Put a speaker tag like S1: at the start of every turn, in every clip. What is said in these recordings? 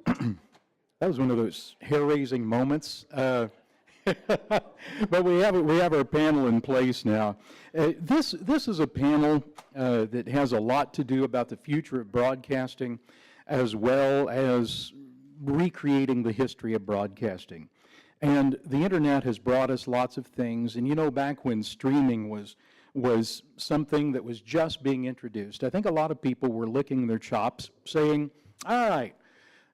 S1: That was one of those hair-raising moments. But we have our panel in place now. This is a panel that has a lot to do about the future of broadcasting, as well as recreating the history of broadcasting. And the internet has brought us lots of things. And you know, back when streaming was something that was just being introduced, I think a lot of people were licking their chops, saying, "All right,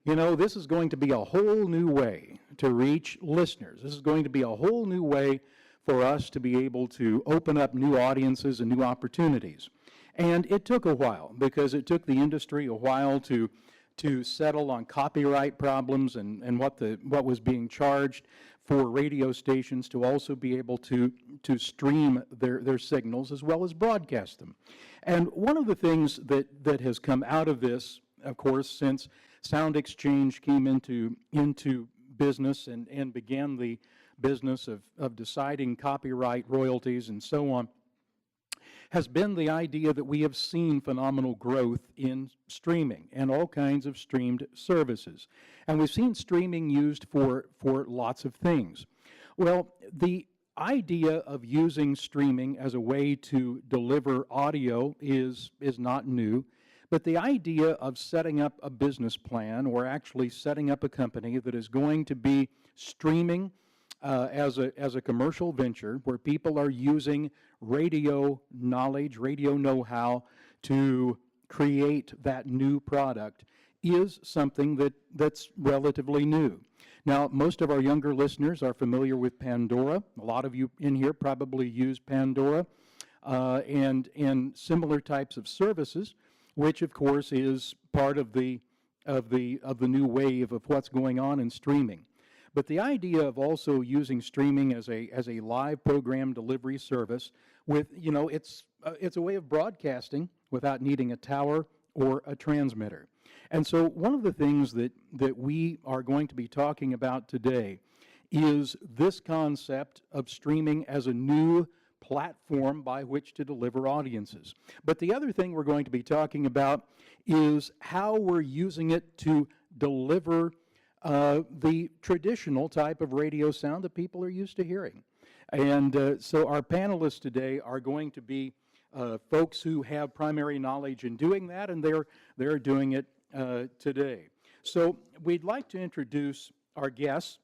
S1: you know, this is going to be a whole new way to reach listeners. This is going to be a whole new way for us to be able to open up new audiences and new opportunities." And it took a while, because it took the industry a while to settle on copyright problems and what was being charged for radio stations to also be able to stream their signals as well as broadcast them. And one of the things that has come out of this, of course, since Sound Exchange came into business and began the business of deciding copyright royalties and so on, has been the idea that we have seen phenomenal growth in streaming and all kinds of streamed services. And we've seen streaming used for lots of things. Well, the idea of using streaming as a way to deliver audio is not new. But the idea of setting up a business plan, or actually setting up a company that is going to be streaming as a commercial venture, where people are using radio knowledge, radio know-how to create that new product, is something that's relatively new. Now, most of our younger listeners are familiar with Pandora. A lot of you in here probably use Pandora and similar types of services, which of course is part of the new wave of what's going on in streaming. But the idea of also using streaming as a live program delivery service, with, you know, it's a way of broadcasting without needing a tower or a transmitter. And so one of the things that we are going to be talking about today is this concept of streaming as a new platform by which to deliver audiences. But the other thing we're going to be talking about is how we're using it to deliver the traditional type of radio sound that people are used to hearing. And so our panelists today are going to be folks who have primary knowledge in doing that, and they're doing it today. So we'd like to introduce our guests.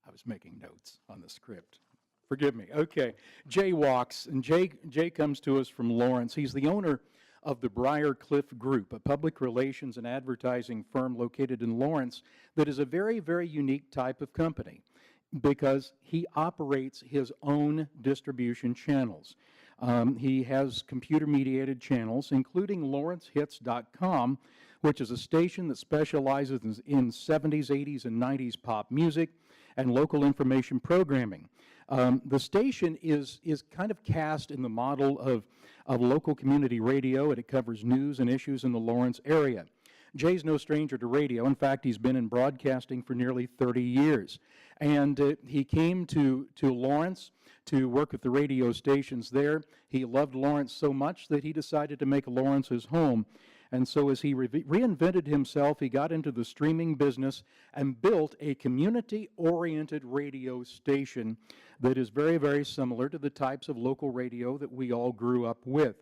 S1: I was making notes on the script. Forgive me. Okay. Jay walks, and Jay comes to us from Lawrence. He's the owner of the Briarcliff Group, a public relations and advertising firm located in Lawrence that is a very, very unique type of company because he operates his own distribution channels. He has computer-mediated channels, including LawrenceHits.com, which is a station that specializes in 70s, 80s, and 90s pop music and local information programming. The station is kind of cast in the model of local community radio, and it covers news and issues in the Lawrence area. Jay's no stranger to radio. In fact, he's been in broadcasting for nearly 30 years. And he came to Lawrence to work with the radio stations there. He loved Lawrence so much that he decided to make Lawrence his home. And so as he reinvented himself, he got into the streaming business and built a community-oriented radio station that is very, very similar to the types of local radio that we all grew up with.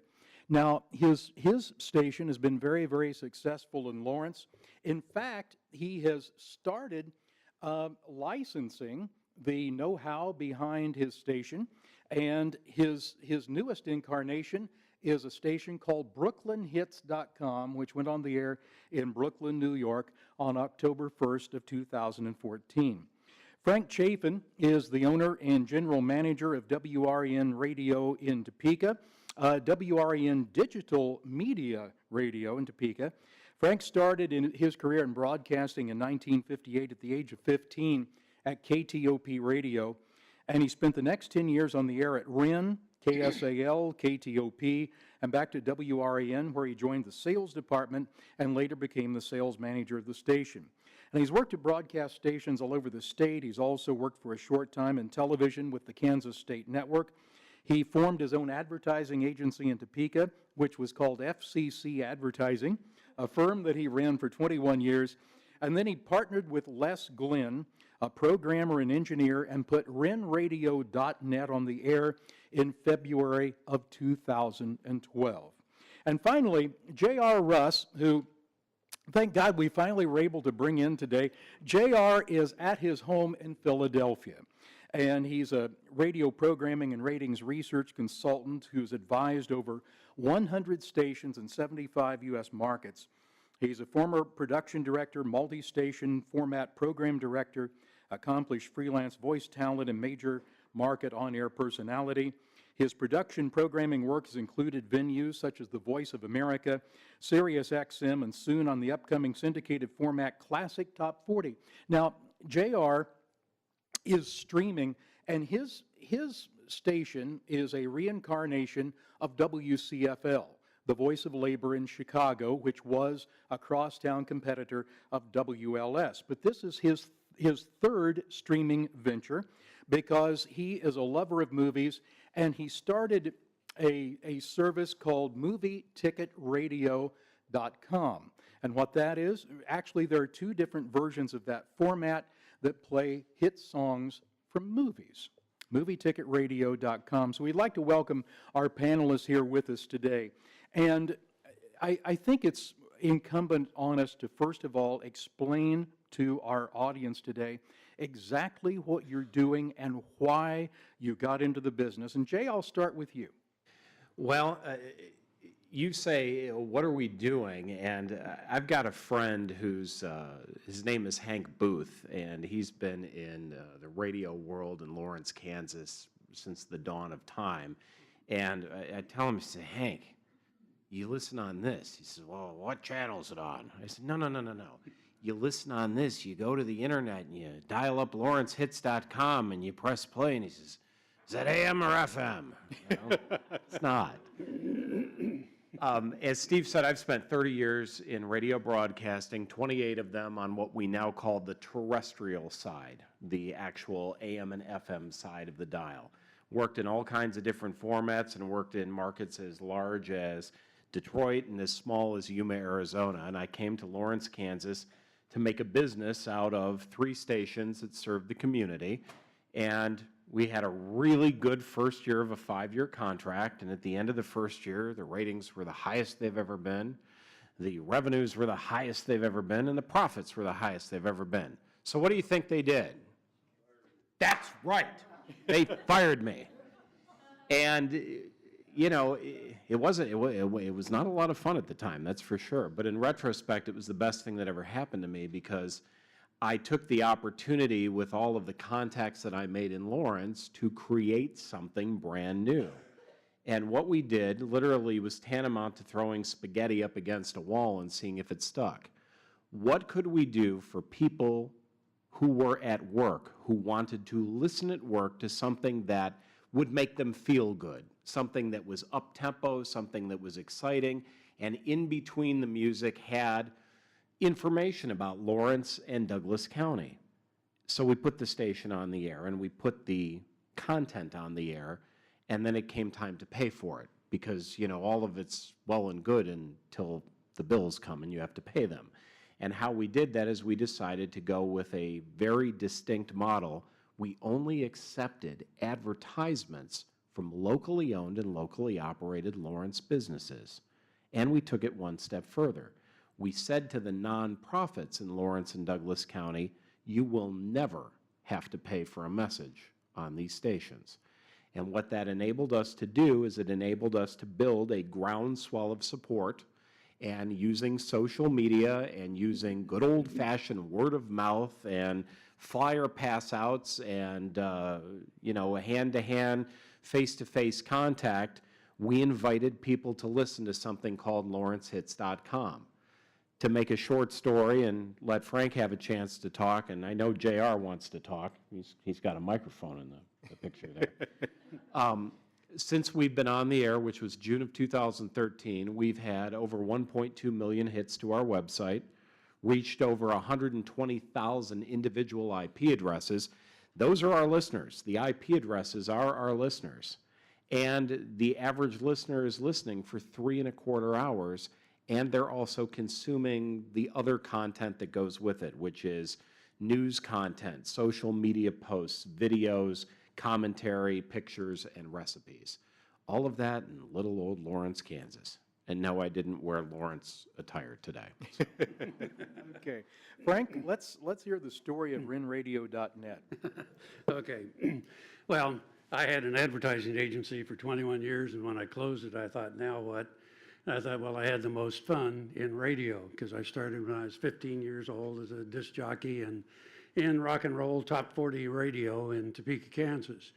S1: Now, his station has been very, very successful in Lawrence. In fact, he has started licensing the know-how behind his station, and his newest incarnation is a station called BrooklynHits.com, which went on the air in Brooklyn, New York on October 1st of 2014. Frank Chafin is the owner and general manager of WREN Radio in Topeka, WREN Digital Media Radio in Topeka. Frank started his career in broadcasting in 1958 at the age of 15 at KTOP Radio, and he spent the next 10 years on the air at REN, KSAL, KTOP, and back to WREN, where he joined the sales department and later became the sales manager of the station. And he's worked at broadcast stations all over the state. He's also worked for a short time in television with the Kansas State Network. He formed his own advertising agency in Topeka, which was called FCC Advertising, a firm that he ran for 21 years. And then he partnered with Les Glynn, a programmer and engineer, and put renradio.net on the air in February of 2012. And finally, J.R. Russ, who, thank God, we finally were able to bring in today. J.R. is at his home in Philadelphia, and he's a radio programming and ratings research consultant who's advised over 100 stations in 75 U.S. markets. He's a former production director, multi-station format program director, accomplished freelance voice talent, and major market on-air personality. His production programming work has included venues such as the Voice of America, Sirius XM, and soon on the upcoming syndicated format Classic Top 40. Now, JR is streaming, and his station is a reincarnation of WCFL, the Voice of Labor in Chicago, which was a crosstown competitor of WLS. But this is his third streaming venture because he is a lover of movies, and he started a service called MovieTicketRadio.com. And what that is, actually there are two different versions of that format that play hit songs from movies. MovieTicketRadio.com. So we'd like to welcome our panelists here with us today. And I think it's incumbent on us to, first of all, explain to our audience today exactly what you're doing and why you got into the business. And Jay, I'll start with you.
S2: Well, you say, what are we doing? And I've got a friend who's, his name is Hank Booth, and he's been in the radio world in Lawrence, Kansas since the dawn of time. And I tell him, I say, Hank, you listen on this. He says, well, what channel is it on? I said, no. You listen on this, you go to the internet and you dial up lawrencehits.com and you press play, and he says, is that AM or FM? You know, it's not. As Steve said, I've spent 30 years in radio broadcasting, 28 of them on what we now call the terrestrial side, the actual AM and FM side of the dial. Worked in all kinds of different formats and worked in markets as large as Detroit and as small as Yuma, Arizona. And I came to Lawrence, Kansas to make a business out of 3 stations that served the community. And we had a really good first year of a 5-year contract. And at the end of the first year, the ratings were the highest they've ever been. The revenues were the highest they've ever been. And the profits were the highest they've ever been. So what do you think they did? That's right. They fired me. And you know, it was not a lot of fun at the time, that's for sure. But in retrospect, it was the best thing that ever happened to me because I took the opportunity with all of the contacts that I made in Lawrence to create something brand new. And what we did literally was tantamount to throwing spaghetti up against a wall and seeing if it stuck. What could we do for people who were at work, who wanted to listen at work to something that would make them feel good, something that was up-tempo, something that was exciting, and in between the music had information about Lawrence and Douglas County. So we put the station on the air, and we put the content on the air, and then it came time to pay for it, because, you know, all of it's well and good until the bills come and you have to pay them. And how we did that is we decided to go with a very distinct model. We only accepted advertisements from locally owned and locally operated Lawrence businesses. And we took it one step further. We said to the nonprofits in Lawrence and Douglas County, you will never have to pay for a message on these stations. And what that enabled us to do is it enabled us to build a groundswell of support, and using social media and using good old-fashioned word of mouth and flyer pass-outs and you know, hand-to-hand, face-to-face contact, we invited people to listen to something called lawrencehits.com. To make a short story and let Frank have a chance to talk, and I know JR wants to talk. He's got a microphone in the picture there. Since we've been on the air, which was June of 2013, we've had over 1.2 million hits to our website, reached over 120,000 individual IP addresses. Those are our listeners. The IP addresses are our listeners. And the average listener is listening for 3¼ hours, and they're also consuming the other content that goes with it, which is news content, social media posts, videos, commentary, pictures, and recipes. All of that in little old Lawrence, Kansas. And no, I didn't wear Lawrence attire today.
S1: Okay. Frank, let's hear the story of renradio.net.
S3: Okay. Well, I had an advertising agency for 21 years, and when I closed it, I thought, now what? And I thought, well, I had the most fun in radio because I started when I was 15 years old as a disc jockey and in rock and roll top 40 radio in Topeka, Kansas.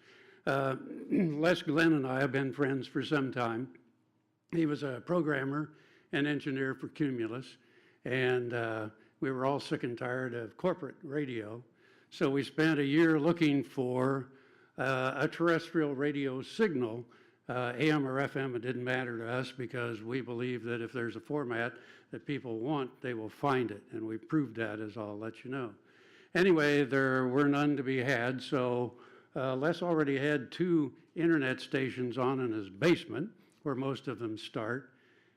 S3: Les Glenn and I have been friends for some time. He was a programmer and engineer for Cumulus, and we were all sick and tired of corporate radio. So we spent a year looking for a terrestrial radio signal, AM or FM. It didn't matter to us because we believe that if there's a format that people want, they will find it, and we proved that, as I'll let you know. Anyway, there were none to be had, so Les already had 2 internet stations on in his basement, where most of them start.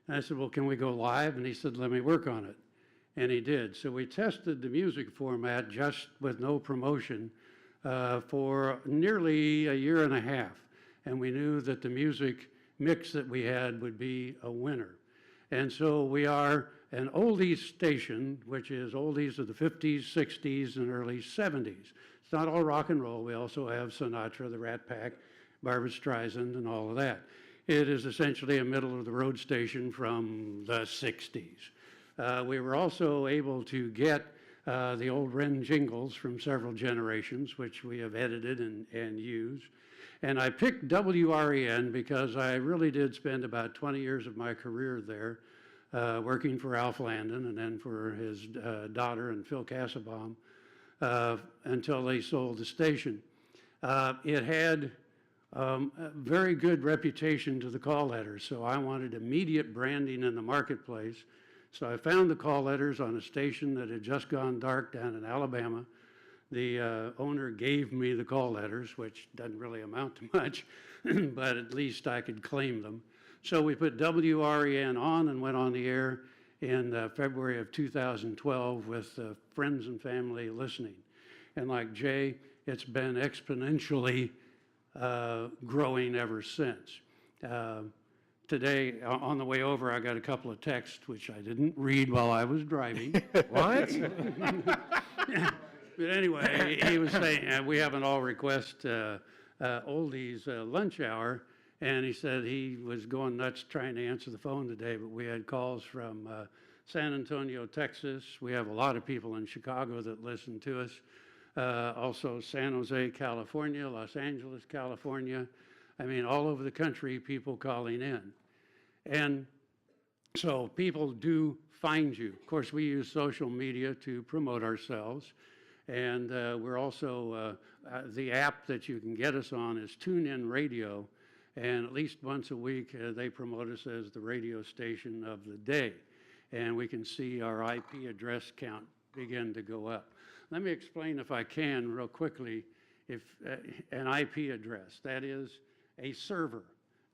S3: And I said, well, can we go live? And he said, let me work on it. And he did. So we tested the music format just with no promotion for nearly a year and a half. And we knew that the music mix that we had would be a winner. And so we are an oldies station, which is oldies of the 50s, 60s, and early 70s. It's not all rock and roll. We also have Sinatra, the Rat Pack, Barbra Streisand, and all of that. It is essentially a middle-of-the-road station from the 60s. We were also able to get the old Wren jingles from several generations, which we have edited and used. And I picked WREN because I really did spend about 20 years of my career there working for Alf Landon and then for his daughter and Phil Cassabaum until they sold the station. It had a very good reputation to the call letters, so I wanted immediate branding in the marketplace. So I found the call letters on a station that had just gone dark down in Alabama. The owner gave me the call letters, which doesn't really amount to much, but at least I could claim them. So we put WREN on and went on the air in February of 2012 with friends and family listening. And like Jay, it's been exponentially growing ever since. Today, on the way over, I got a couple of texts, which I didn't read while I was driving.
S2: What?
S3: But anyway, he was saying, we have an all-request oldies lunch hour, and he said he was going nuts trying to answer the phone today, but we had calls from San Antonio, Texas. We have a lot of people in Chicago that listen to us. Also San Jose, California, Los Angeles, California. I mean, all over the country, people calling in. And so people do find you. Of course, we use social media to promote ourselves. And we're also, the app that you can get us on is TuneIn Radio. And at least once a week, they promote us as the radio station of the day. And we can see our IP address count begin to go up. Let me explain, if I can, real quickly, if an IP address, that is a server.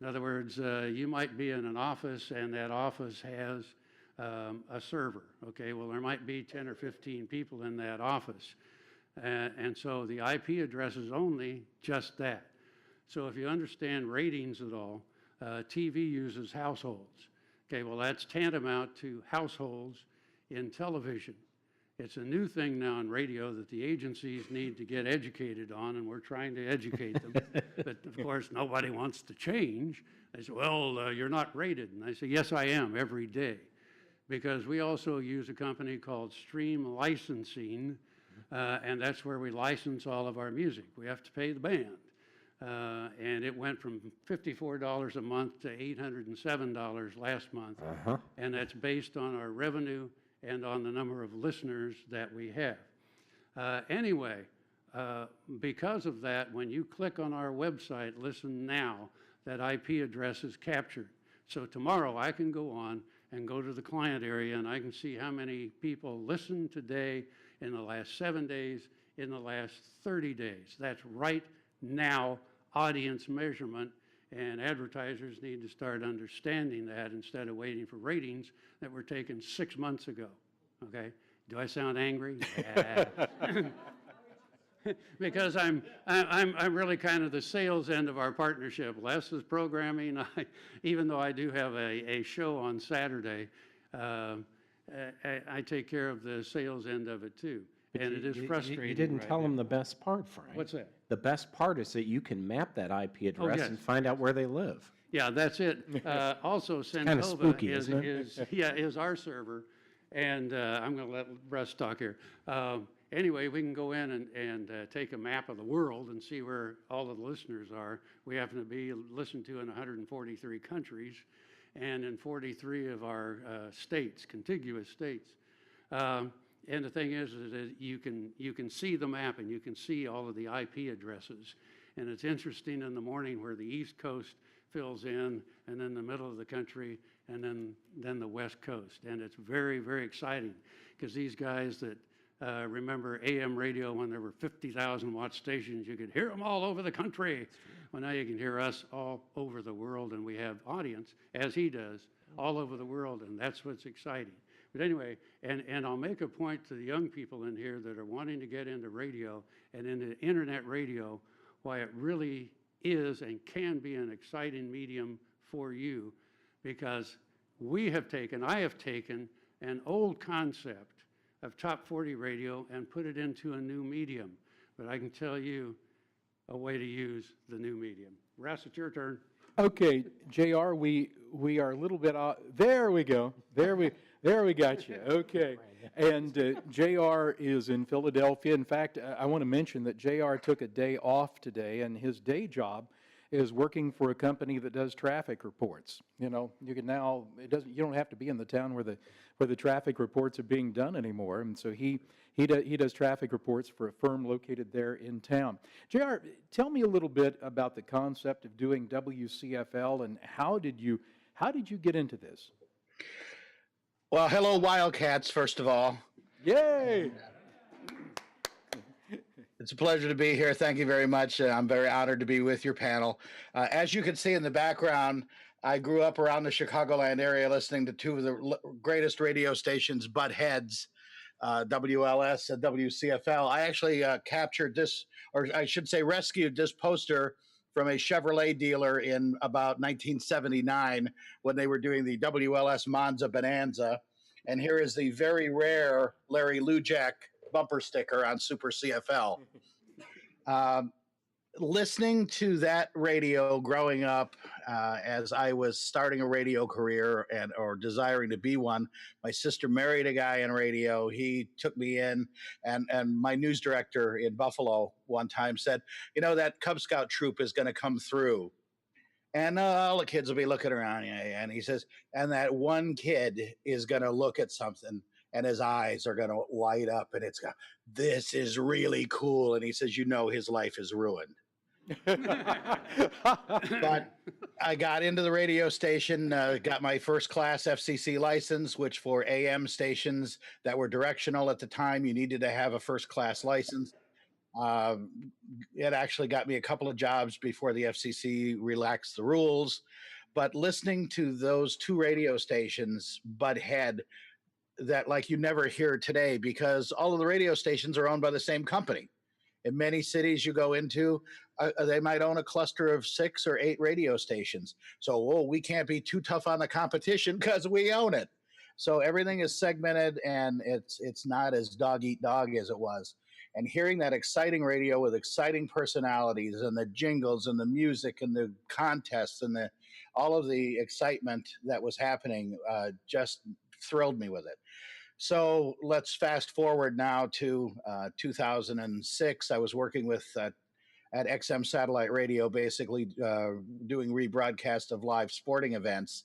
S3: In other words, you might be in an office and that office has a server. Okay, well, there might be 10 or 15 people in that office. And so the IP address is only just that. So if you understand ratings at all, TV uses households. Okay, well, that's tantamount to households in television. It's a new thing now in radio that the agencies need to get educated on, and we're trying to educate them. But of course, nobody wants to change. They say, well, you're not rated. And I say, yes, I am every day. Because we also use a company called Stream Licensing, and that's where we license all of our music. We have to pay the band. And it went from $54 a month to $807 last month. And that's based on our revenue and on the number of listeners that we have. Anyway, because of that, when you click on our website, Listen Now, that IP address is captured. So tomorrow I can go on and go to the client area and I can see how many people listened today in the last 7 days, in the last 30 days. That's right now audience measurement, And advertisers need to start understanding that instead of waiting for ratings that were taken 6 months ago. Okay? Do I sound angry? Yeah. Because I'm really kind of the sales end of our partnership. Les is programming. Even though I do have a show on Saturday, I take care of the sales end of it too. And it is frustrating.
S2: You didn't
S3: right
S2: tell
S3: now.
S2: them the best part, Frank.
S3: What's that?
S2: The best part is that you can map that IP address
S3: yes.
S2: and find out where they live.
S3: Yeah, that's it. Also,
S2: kinda
S3: Sentova
S2: spooky, isn't it?
S3: is our server, and I'm going to let Russ talk here. Anyway, we can go in and take a map of the world and see where all of the listeners are. We happen to be listened to in 143 countries and in 43 of our states, contiguous states. And the thing is that you can see the map and you can see all of the IP addresses. And it's interesting in the morning where the East Coast fills in, and then the middle of the country, and then the West Coast. And it's very, very exciting because these guys that remember AM radio when there were 50,000 watt stations, you could hear them all over the country. Well, now you can hear us all over the world, and we have audience, as he does, all over the world, and that's what's exciting. But anyway, and I'll make a point to the young people in here that are wanting to get into radio and into internet radio, why it really is and can be an exciting medium for you, because I have taken an old concept of top 40 radio and put it into a new medium. But I can tell you a way to use the new medium. Russ, it's your turn.
S1: Okay, JR, we are a little bit off. There we go. There we got you. Okay. And JR is in Philadelphia. In fact, I want to mention that JR took a day off today, and his day job is working for a company that does traffic reports. You know, you can now, you don't have to be in the town where the traffic reports are being done anymore. And so he does traffic reports for a firm located there in town. JR, tell me a little bit about the concept of doing WCFL, and how did you get into this?
S4: Well, hello, Wildcats, first of all.
S1: Yay!
S4: It's a pleasure to be here. Thank you very much. I'm very honored to be with your panel. As you can see in the background, I grew up around the Chicagoland area listening to two of the greatest radio stations, butt heads, WLS and WCFL. I actually captured this, or I should say rescued this poster from a Chevrolet dealer in about 1979 when they were doing the WLS Monza Bonanza. And here is the very rare Larry Lujak bumper sticker on Super CFL. Listening to that radio growing up as I was starting a radio career or desiring to be one, my sister married a guy in radio. He took me in, and my news director in Buffalo one time said, you know, that Cub Scout troop is going to come through. And all the kids will be looking around. And he says, and that one kid is going to look at something and his eyes are going to light up and it's going, this is really cool. And he says, you know, his life is ruined. But I got into the radio station, got my first class FCC license, which for AM stations that were directional at the time, you needed to have a first class license. It actually got me a couple of jobs before the FCC relaxed the rules. But listening to those two radio stations butt head, that like you never hear today, because all of the radio stations are owned by the same company. In many cities you go into, they might own a cluster of 6 or 8 radio stations. So, we can't be too tough on the competition because we own it. So everything is segmented, and it's not as dog eat dog as it was. And hearing that exciting radio with exciting personalities and the jingles and the music and the contests and all of the excitement that was happening just thrilled me with it. So let's fast forward now to 2006. I was working with at XM Satellite Radio, basically doing rebroadcast of live sporting events.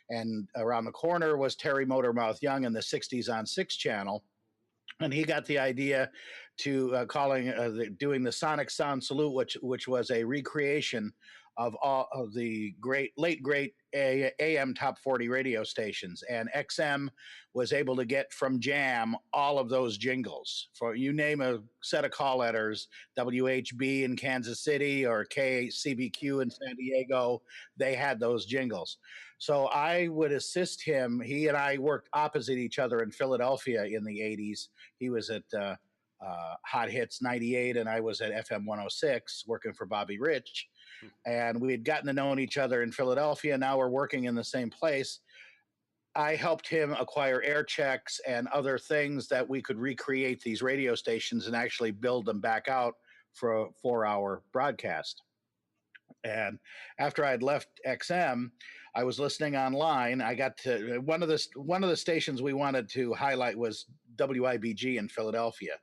S4: And around the corner was Terry Motormouth Young in the 60s on 6 Channel. And he got the idea to doing the Sonic Sound Salute, which was a recreation of all of the late great AM top 40 radio stations, and XM was able to get from Jam all of those jingles. For you name a set of call letters, WHB in Kansas City or KCBQ in San Diego, they had those jingles. So I would assist him. He and I worked opposite each other in Philadelphia in the 80s. He was at Hot Hits 98, and I was at FM 106 working for Bobby Rich. And we had gotten to know each other in Philadelphia. Now we're working in the same place. I helped him acquire air checks and other things that we could recreate these radio stations and actually build them back out for a 4-hour broadcast. And after I'd left XM, I was listening online. I got to one of the stations we wanted to highlight was WIBG in Philadelphia.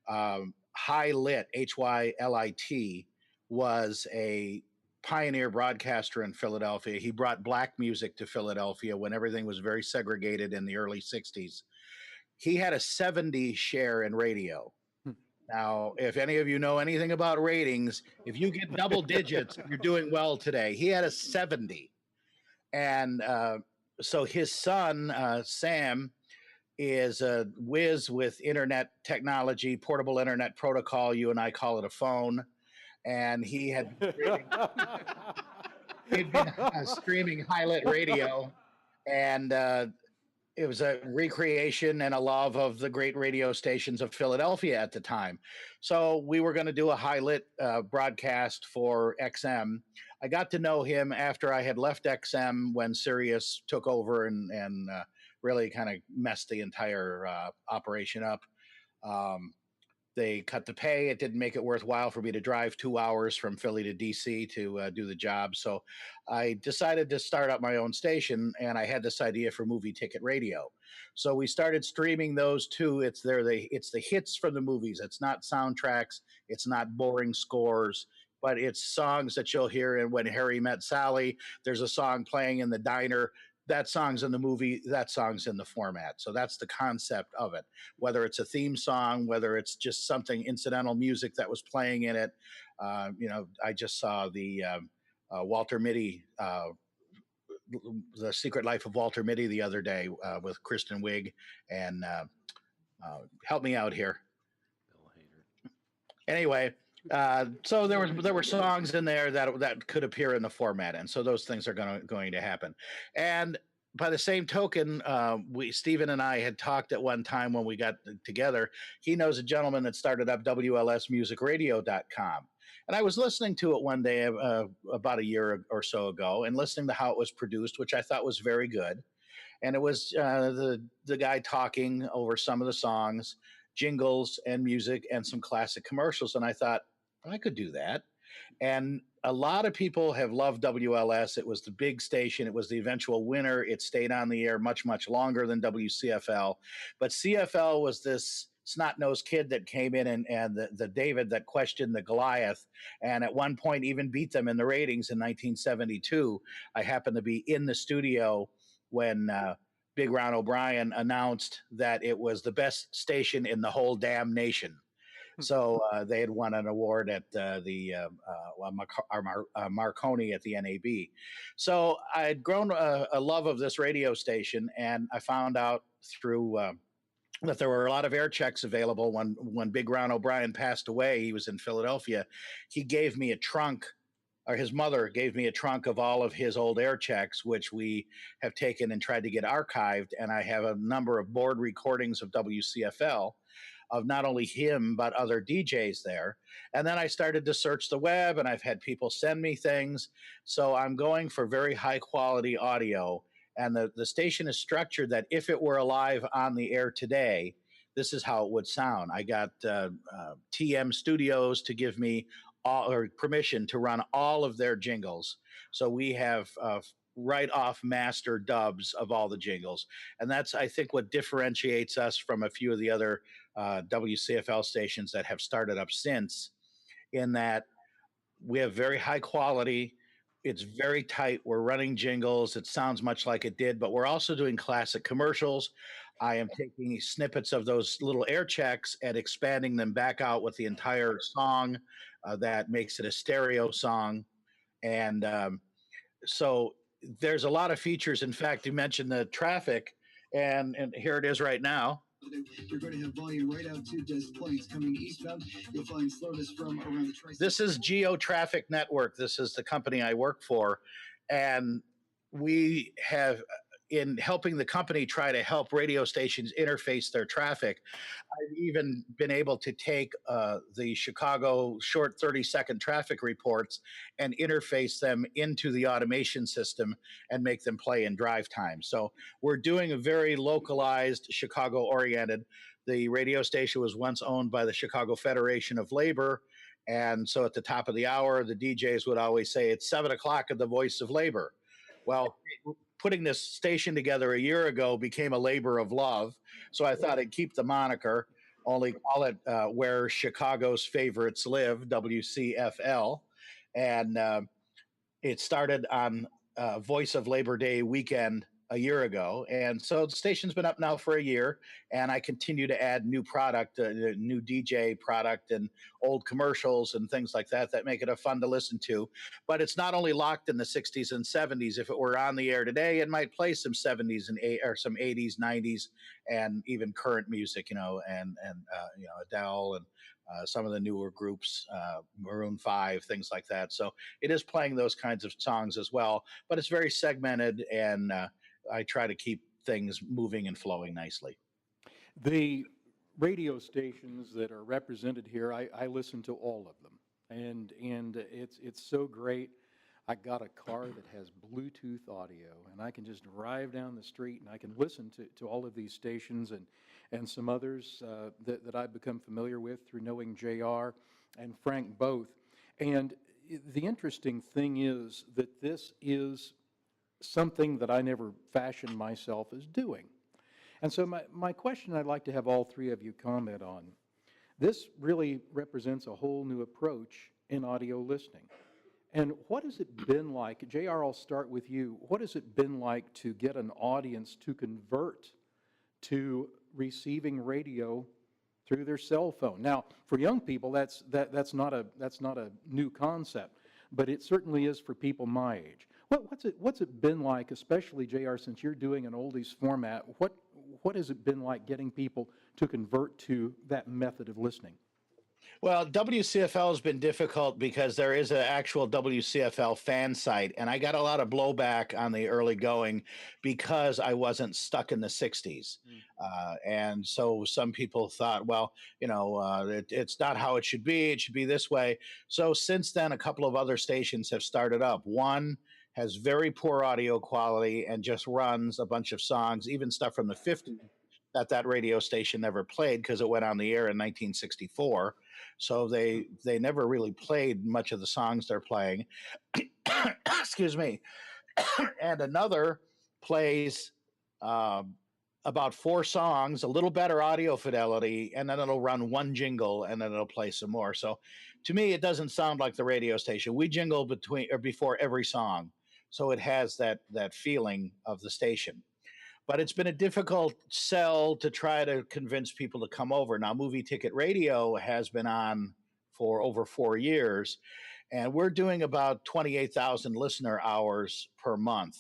S4: High Lit, HYLIT, was a pioneer broadcaster in Philadelphia. He brought black music to Philadelphia when everything was very segregated in the early 60s. He had a 70 share in radio. Now, if any of you know anything about ratings, if you get double digits, you're doing well today. He had a 70. And so his son, Sam, is a whiz with internet technology, portable internet protocol. You and I call it a phone. And he had he'd been streaming Highlight Radio, and it was a recreation and a love of the great radio stations of Philadelphia at the time. So we were going to do a Highlight broadcast for XM. I got to know him after I had left XM when Sirius took over and really kind of messed the entire operation up. They cut the pay. It didn't make it worthwhile for me to drive 2 hours from Philly to DC to do the job. So I decided to start up my own station, and I had this idea for Movie Ticket Radio. So we started streaming those two. It's the hits from the movies. It's not soundtracks. It's not boring scores, but it's songs that you'll hear in When Harry Met Sally. There's a song playing in the diner. That song's in the movie, that song's in the format. So that's the concept of it. Whether it's a theme song, whether it's just something incidental music that was playing in it. I just saw the Walter Mitty, The Secret Life of Walter Mitty the other day with Kristen Wiig, and help me out here. Anyway, so there were songs in there that could appear in the format, and so those things are going to happen. And by the same token, Stephen and I had talked at one time when we got together. He knows a gentleman that started up WLSmusicradio.com. And I was listening to it one day about a year or so ago, and listening to how it was produced, which I thought was very good. And it was the guy talking over some of the songs, jingles and music, and some classic commercials. And I thought, I could do that. And a lot of people have loved WLS. It was the big station. It was the eventual winner. It stayed on the air much, much longer than WCFL. But CFL was this snot-nosed kid that came in and the David that questioned the Goliath, and at one point even beat them in the ratings in 1972. I happened to be in the studio when Big Ron O'Brien announced that it was the best station in the whole damn nation. So they had won an award at Marconi at the NAB. So I had grown a love of this radio station, and I found out through that there were a lot of air checks available. When Big Ron O'Brien passed away, he was in Philadelphia. He gave me a trunk, or his mother gave me a trunk of all of his old air checks, which we have taken and tried to get archived. And I have a number of board recordings of WCFL of not only him, but other DJs there. And then I started to search the web, and I've had people send me things. So I'm going for very high quality audio. And the station is structured that if it were alive on the air today, this is how it would sound. I got TM Studios to give me permission to run all of their jingles. So we have right off master dubs of all the jingles. And that's, I think, what differentiates us from a few of the other WCFL stations that have started up since, in that we have very high quality. It's very tight. We're running jingles. It sounds much like it did, but we're also doing classic commercials. I am taking snippets of those little air checks and expanding them back out with the entire song that makes it a stereo song. And so there's a lot of features. In fact, you mentioned the traffic, and here it is right now. You're going to have volume right out to Des Plaines coming eastbound. You'll find slowness from around the tri. This is Geo Traffic Network. This is the company I work for, and we have, in helping the company try to help radio stations interface their traffic, I've even been able to take the Chicago short 30-second traffic reports and interface them into the automation system and make them play in drive time. So we're doing a very localized, Chicago oriented. The radio station was once owned by the Chicago Federation of Labor. And so at the top of the hour, the DJs would always say, it's 7 o'clock at the Voice of Labor. Well, putting this station together a year ago became a labor of love. So I thought I'd keep the moniker, only call it Where Chicago's Favorites Live, WCFL. And it started on Voice of Labor Day weekend a year ago. And so the station's been up now for a year, and I continue to add new product, new DJ product and old commercials and things like that that make it a fun to listen to. But it's not only locked in the 60s and 70s. If it were on the air today, it might play some 70s and or some 80s, 90s, and even current music, and Adele and some of the newer groups, Maroon 5, things like that. So it is playing those kinds of songs as well, but it's very segmented, and I try to keep things moving and flowing nicely.
S1: The radio stations that are represented here, I listen to all of them, and it's so great. I got a car that has Bluetooth audio, and I can just drive down the street and I can listen to all of these stations and some others that I've become familiar with through knowing JR and Frank both. And the interesting thing is that this is something that I never fashioned myself as doing. And so my question I'd like to have all three of you comment on, this really represents a whole new approach in audio listening. And what has it been like, JR, I'll start with you, what has it been like to get an audience to convert to receiving radio through their cell phone? Now, for young people, that's not a new concept, but it certainly is for people my age. What's it been like, especially JR, since you're doing an oldies format? What has it been like getting people to convert to that method of listening?
S4: Well, WCFL has been difficult because there is an actual WCFL fan site, and I got a lot of blowback on the early going because I wasn't stuck in the 60s. And so some people thought, well, it's not how it should be. It should be this way. So since then, a couple of other stations have started up. One has very poor audio quality and just runs a bunch of songs, even stuff from the 50s that radio station never played because it went on the air in 1964. So they never really played much of the songs they're playing. Excuse me. And another plays about 4 songs, a little better audio fidelity, and then it'll run one jingle, and then it'll play some more. So to me, it doesn't sound like the radio station. We jingle between or before every song, so it has that feeling of the station. But it's been a difficult sell to try to convince people to come over. Now, Movie Ticket Radio has been on for over 4 years, and we're doing about 28,000 listener hours per month.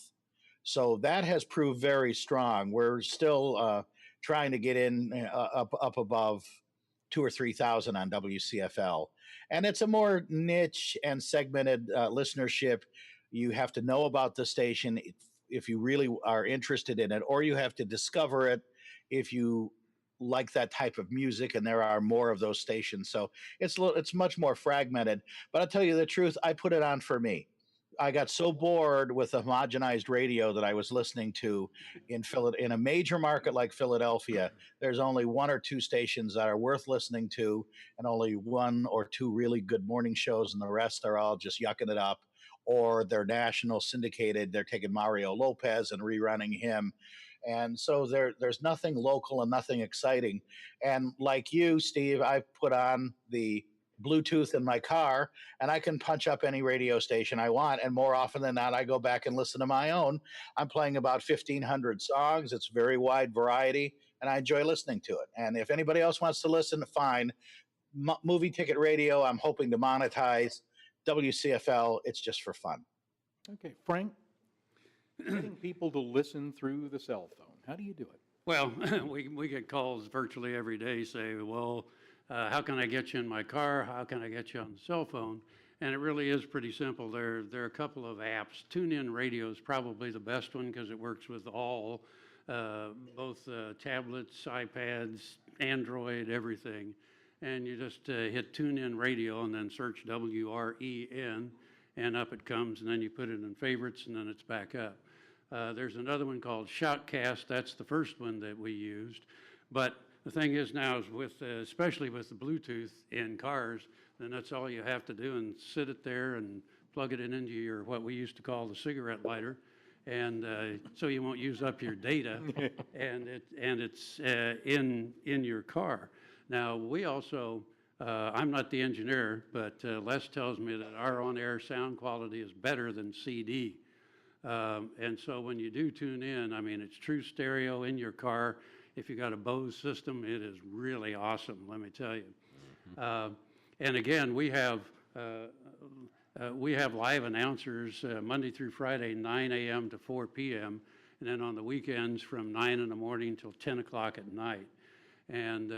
S4: So that has proved very strong. We're still trying to get in up above 2,000 or 3,000 on WCFL. And it's a more niche and segmented listenership. You have to know about the station if you really are interested in it, or you have to discover it if you like that type of music, and there are more of those stations. So it's much more fragmented. But I'll tell you the truth, I put it on for me. I got so bored with the homogenized radio that I was listening to in a major market like Philadelphia. There's only 1 or 2 stations that are worth listening to, and only 1 or 2 really good morning shows, and the rest are all just yucking it up, or they're national syndicated. They're taking Mario Lopez and rerunning him. And so there's nothing local and nothing exciting. And like you, Steve, I've put on the Bluetooth in my car, and I can punch up any radio station I want. And more often than not, I go back and listen to my own. I'm playing about 1,500 songs. It's very wide variety, and I enjoy listening to it. And if anybody else wants to listen, fine. Movie Ticket Radio, I'm hoping to monetize. WCFL, it's just for fun.
S1: Okay, Frank? getting people to listen through the cell phone? How do you do it?
S3: Well, we get calls virtually every day say, well, how can I get you in my car? How can I get you on the cell phone? And it really is pretty simple. There are a couple of apps. TuneIn Radio is probably the best one because it works with all, both tablets, iPads, Android, everything. And you just hit TuneIn Radio and then search WREN, and up it comes, and then you put it in favorites, and then it's back up. There's another one called Shoutcast. That's the first one that we used. But the thing is now, is with especially with the Bluetooth in cars, then that's all you have to do, and sit it there and plug it into your, what we used to call the cigarette lighter, and so you won't use up your data, and it's in your car. Now, we also, I'm not the engineer, but Les tells me that our on-air sound quality is better than CD. And so when you do tune in, I mean, it's true stereo in your car. If you got a Bose system, it is really awesome, let me tell you. And again, we have live announcers Monday through Friday, 9 a.m. to 4 p.m., and then on the weekends from 9 in the morning till 10 o'clock at night. And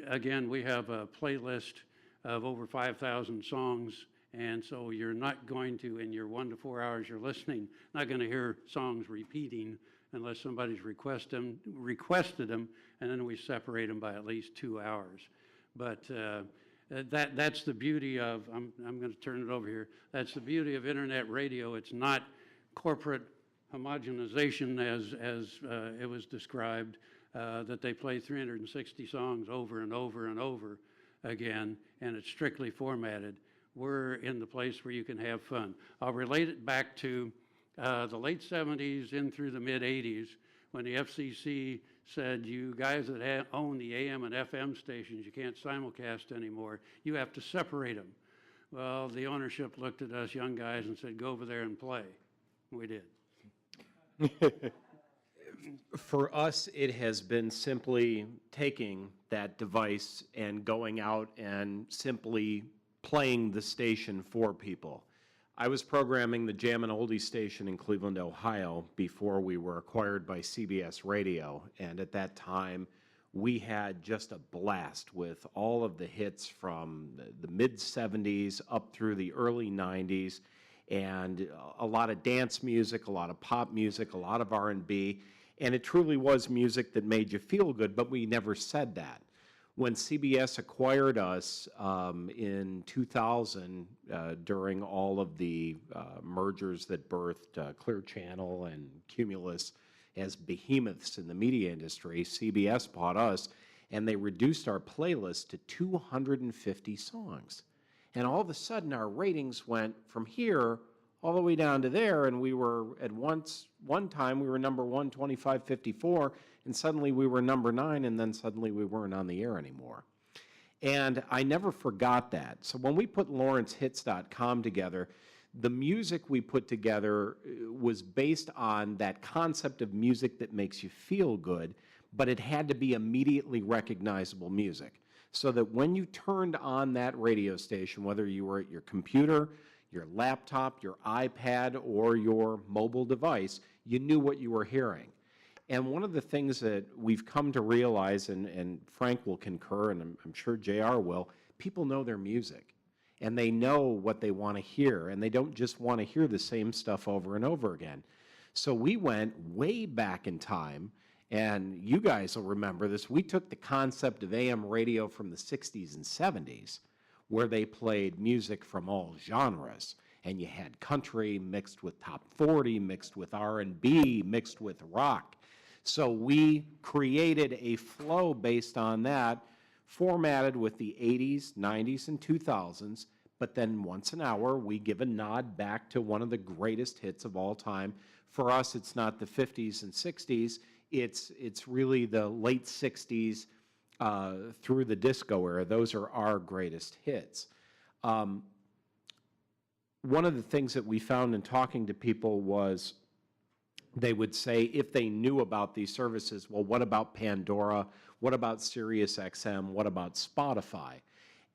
S3: again, we have a playlist of over 5,000 songs, and so you're not going to, in your 1 to 4 hours you're listening, not going to hear songs repeating unless somebody's requested them, and then we separate them by at least 2 hours. But that's the beauty of, I'm going to turn it over here, that's the beauty of internet radio. It's not corporate homogenization as it was described, that they play 360 songs over and over and over again, and it's strictly formatted. We're in the place where you can have fun. I'll relate it back to the late 70s in through the mid 80s when the FCC said, you guys that own the AM and FM stations, you can't simulcast anymore. You have to separate them. Well, the ownership looked at us young guys and said, go over there and play. We did.
S2: For us, it has been simply taking that device and going out and simply playing the station for people. I was programming the Jammin' Oldies station in Cleveland, Ohio, before we were acquired by CBS Radio, and at that time, we had just a blast with all of the hits from the mid-'70s up through the early '90s, and a lot of dance music, a lot of pop music, a lot of R&B, and it truly was music that made you feel good, but we never said that. When CBS acquired us in 2000, during all of the mergers that birthed Clear Channel and Cumulus as behemoths in the media industry, CBS bought us, and they reduced our playlist to 250 songs. And all of a sudden, our ratings went from here all the way down to there, and we were at one time we were number 125.54, and suddenly we were number 9, and then suddenly we weren't on the air anymore. And I never forgot that. So when we put LawrenceHits.com together, the music we put together was based on that concept of music that makes you feel good, but it had to be immediately recognizable music. So that when you turned on that radio station, whether you were at your computer, your laptop, your iPad, or your mobile device, you knew what you were hearing. And one of the things that we've come to realize, and Frank will concur, and I'm sure JR will, people know their music. And they know what they want to hear, and they don't just want to hear the same stuff over and over again. So we went way back in time, and you guys will remember this. We took the concept of AM radio from the 60s and 70s, where they played music from all genres. And you had country mixed with top 40, mixed with R&B, mixed with rock. So we created a flow based on that, formatted with the 80s, 90s, and 2000s, but then once an hour, we give a nod back to one of the greatest hits of all time. For us, it's not the 50s and 60s, it's really the late 60s through the disco era. Those are our greatest hits. One of the things that we found in talking to people was they would say, if they knew about these services, well, what about Pandora? What about Sirius XM? What about Spotify?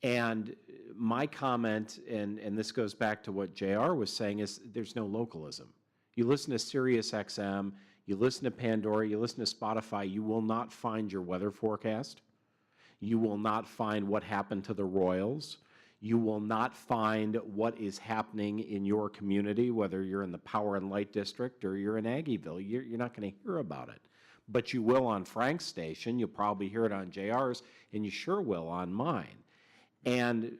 S2: And my comment, and this goes back to what JR was saying, is there's no localism. You listen to Sirius XM, you listen to Pandora, you listen to Spotify, you will not find your weather forecast. You will not find what happened to the Royals. You will not find what is happening in your community, whether you're in the Power and Light District or you're in Aggieville. You're not going to hear about it. But you will on Frank's station, you'll probably hear it on JR's, and you sure will on mine. And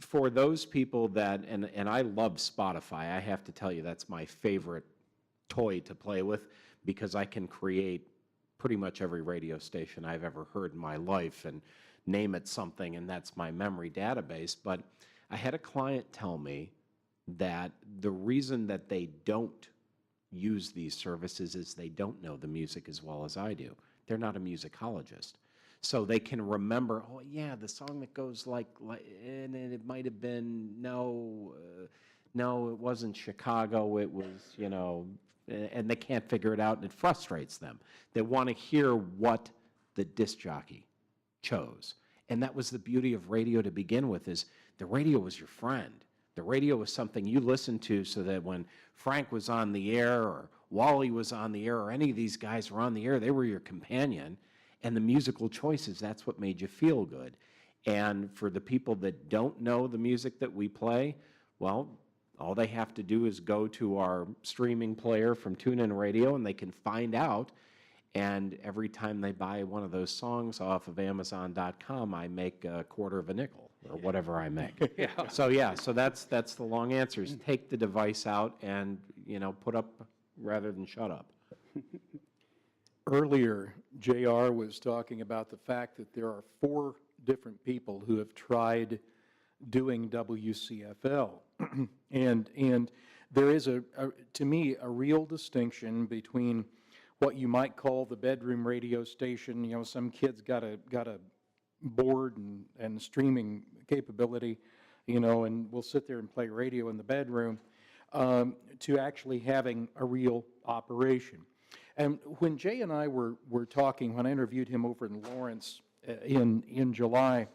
S2: for those people that, and I love Spotify, I have to tell you, that's my favorite toy to play with because I can create pretty much every radio station I've ever heard in my life and name it something, and that's my memory database. But I had a client tell me that the reason that they don't use these services is they don't know the music as well as I do. They're not a musicologist. So they can remember, oh yeah, the song that goes like and it might have been, no, it wasn't Chicago, it was, and they can't figure it out, and it frustrates them. They want to hear what the disc jockey chose. And that was the beauty of radio to begin with, is the radio was your friend. The radio was something you listened to so that when Frank was on the air or Wally was on the air or any of these guys were on the air, they were your companion. And the musical choices, that's what made you feel good. And for the people that don't know the music that we play, well, all they have to do is go to our streaming player from TuneIn Radio and they can find out. And every time they buy one of those songs off of Amazon.com, I make a quarter of a nickel or whatever I make. So that's the long answer, is take the device out and, put up rather than shut up.
S1: Earlier, JR was talking about the fact that there are 4 different people who have tried doing WCFL. and there is, to me, a real distinction between what you might call the bedroom radio station. Some kids got a board and streaming capability, and we'll sit there and play radio in the bedroom, to actually having a real operation. And when Jay and I were talking, when I interviewed him over in Lawrence in July,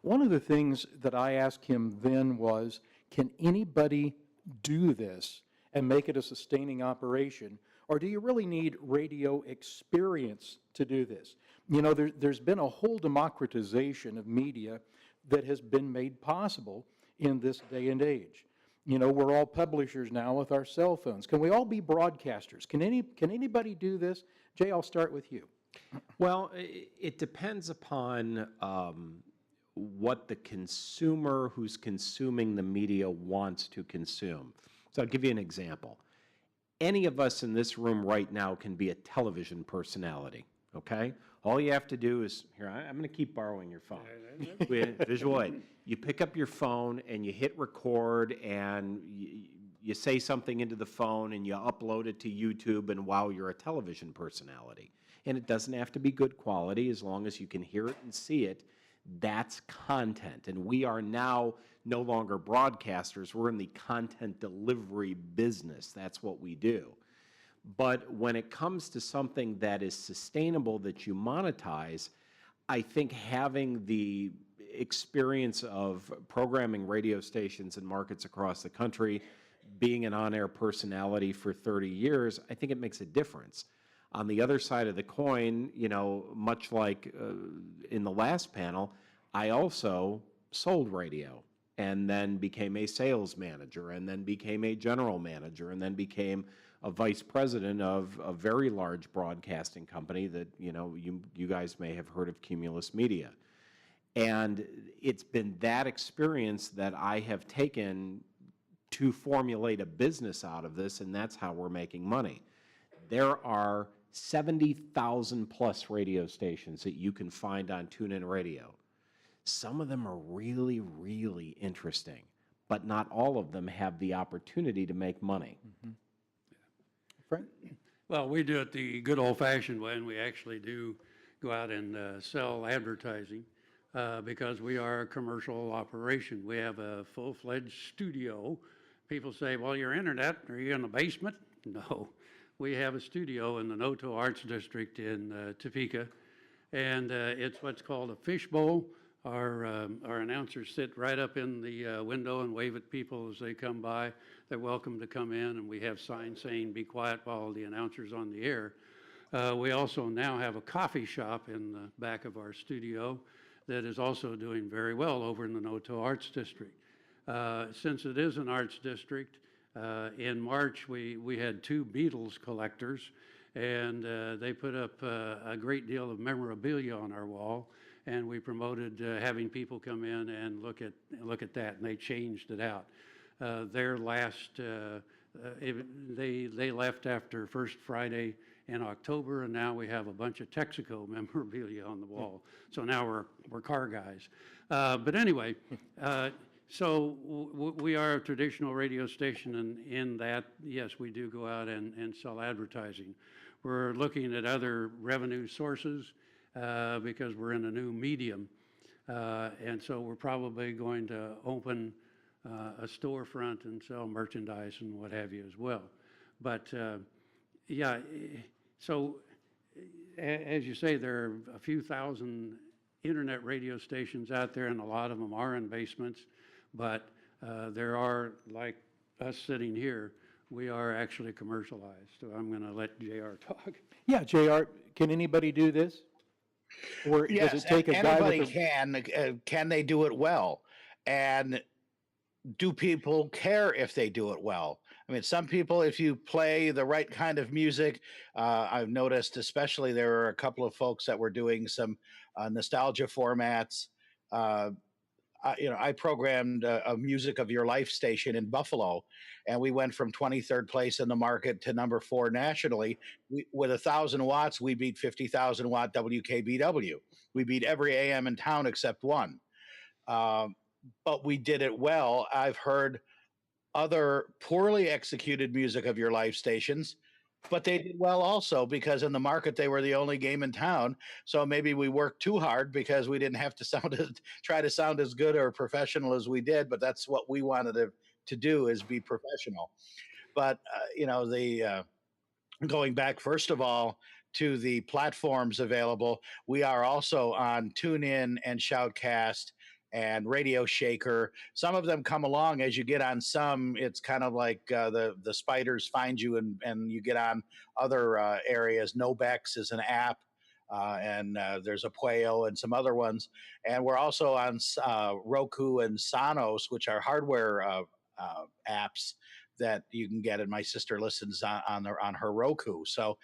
S1: one of the things that I asked him then was, can anybody do this and make it a sustaining operation? Or do you really need radio experience to do this? There's been a whole democratization of media that has been made possible in this day and age. We're all publishers now with our cell phones. Can we all be broadcasters? Can anybody do this? Jay, I'll start with you.
S2: Well, it depends upon what the consumer who's consuming the media wants to consume. So I'll give you an example. Any of us in this room right now can be a television personality, okay? All you have to do is, here, I'm going to keep borrowing your phone. Visual aid. You pick up your phone and you hit record and you say something into the phone and you upload it to YouTube, and wow, you're a television personality. And it doesn't have to be good quality, as long as you can hear it and see it. That's content. And we are now no longer broadcasters. We're in the content delivery business. That's what we do. But when it comes to something that is sustainable, that you monetize, I think having the experience of programming radio stations in markets across the country, being an on-air personality for 30 years, I think it makes a difference. On the other side of the coin, much like in the last panel, I also sold radio and then became a sales manager and then became a general manager and then became a vice president of a very large broadcasting company that, you guys may have heard of, Cumulus Media. And it's been that experience that I have taken to formulate a business out of this, and that's how we're making money. There are 70,000 plus radio stations that you can find on TuneIn Radio. Some of them are really, really interesting, but not all of them have the opportunity to make money.
S1: Mm-hmm. Frank?
S3: Well, we do it the good old-fashioned way, and we actually do go out and sell advertising because we are a commercial operation. We have a full-fledged studio. People say, well, your internet, are you in the basement? No. We have a studio in the Noto Arts District in Topeka, and it's what's called a fishbowl our announcers sit right up in the window and wave at people as they come by. They're welcome to come in, and we have signs saying, "Be quiet while the announcer's on the air." We also now have a coffee shop in the back of our studio that is also doing very well over in the Noto Arts District. Since it is an arts district, in March we had 2 Beatles collectors, and they put up a great deal of memorabilia on our wall, and we promoted having people come in and look at that, and they changed it out. Their last, they left after First Friday in October, and now we have a bunch of Texaco memorabilia on the wall. So now we're car guys. But anyway, so we are a traditional radio station, and in that, yes, we do go out and sell advertising. We're looking at other revenue sources because we're in a new medium. And so we're probably going to open a storefront and sell merchandise and what have you as well. But yeah, so as you say, there are a few thousand internet radio stations out there, and a lot of them are in basements, but there are, like us sitting here, we are actually commercialized. So I'm going to let JR talk.
S1: Yeah, JR, can anybody do this? Or
S4: Yes,
S1: does it take a guy
S4: anybody
S1: with a...
S4: can. Can they do it well? And do people care if they do it well? I mean, some people, if you play the right kind of music, I've noticed, especially there are a couple of folks that were doing some nostalgia formats. I programmed a Music of Your Life station in Buffalo, and we went from 23rd place in the market to number 4 nationally. With 1,000 watts, we beat 50,000 watt WKBW. We beat every AM in town except one. But we did it well. I've heard other poorly executed Music of Your Life stations, but they did well also because in the market they were the only game in town. So maybe we worked too hard because we didn't have to try to sound as good or professional as we did. But that's what we wanted to do, is be professional. But going back first of all to the platforms available, we are also on TuneIn and Shoutcast and Radio Shaker. Some of them come along as you get on some. It's kind of like the spiders find you, and you get on other areas. Nobex is an app, and there's a Pueo and some other ones. And we're also on Roku and Sonos, which are hardware apps that you can get, and my sister listens on her Roku. So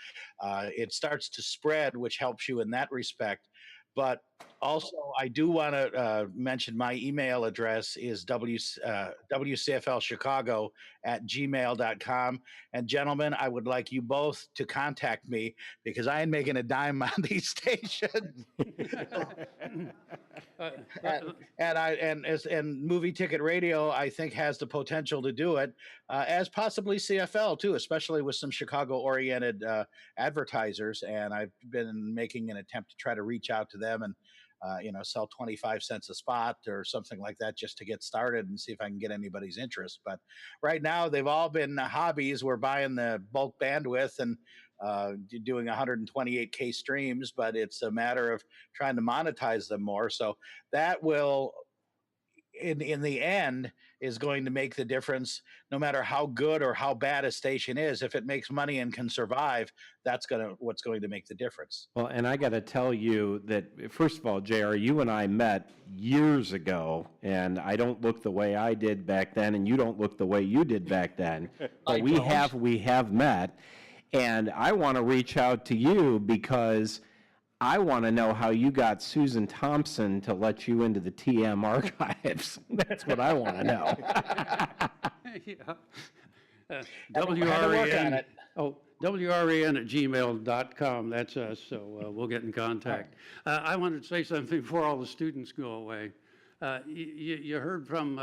S4: it starts to spread, which helps you in that respect. But also, I do want to mention my email address is wcflchicago@gmail.com. And gentlemen, I would like you both to contact me because I ain't making a dime on these stations. and Movie Ticket Radio, I think, has the potential to do it, as possibly CFL too, especially with some Chicago-oriented advertisers. And I've been making an attempt to try to reach out to them and sell 25 cents a spot or something like that just to get started and see if I can get anybody's interest. But right now, they've all been hobbies. We're buying the bulk bandwidth and doing 128K streams, but it's a matter of trying to monetize them more. So that will, in the end, is going to make the difference. No matter how good or how bad a station is, if it makes money and can survive, that's what's going to make the difference.
S2: Well, and I got to tell you that, first of all, JR, you and I met years ago, and I don't look the way I did back then, and you don't look the way you did back then. But we have met, and I want to reach out to you because I want to know how you got Susan Thompson to let you into the TM archives. That's what I want to know.
S3: Yeah.
S4: WREN.
S3: WREN@gmail.com. That's us, so we'll get in contact. I wanted to say something before all the students go away. You heard from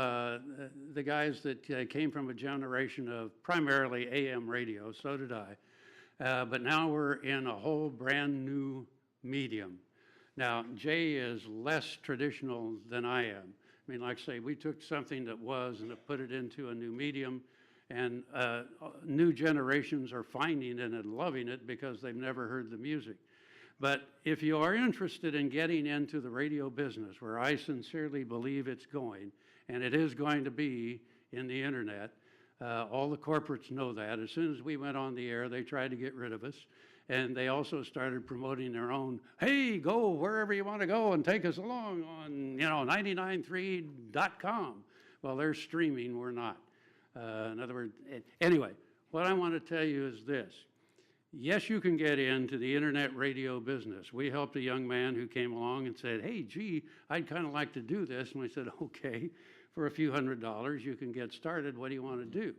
S3: the guys that came from a generation of primarily AM radio, so did I. But now we're in a whole brand new medium. Now, Jay is less traditional than I am. I mean, like I say, we took something that was and put it into a new medium, and new generations are finding it and loving it because they've never heard the music. But if you are interested in getting into the radio business, where I sincerely believe it's going, and it is going to be in the internet, all the corporates know that. As soon as we went on the air, they tried to get rid of us. And they also started promoting their own, hey, go wherever you want to go and take us along on, 993.com. Well, they're streaming, we're not. In other words, anyway, what I want to tell you is this. Yes, you can get into the internet radio business. We helped a young man who came along and said, hey, gee, I'd kind of like to do this. And we said, okay, for a few $100s, you can get started. What do you want to do?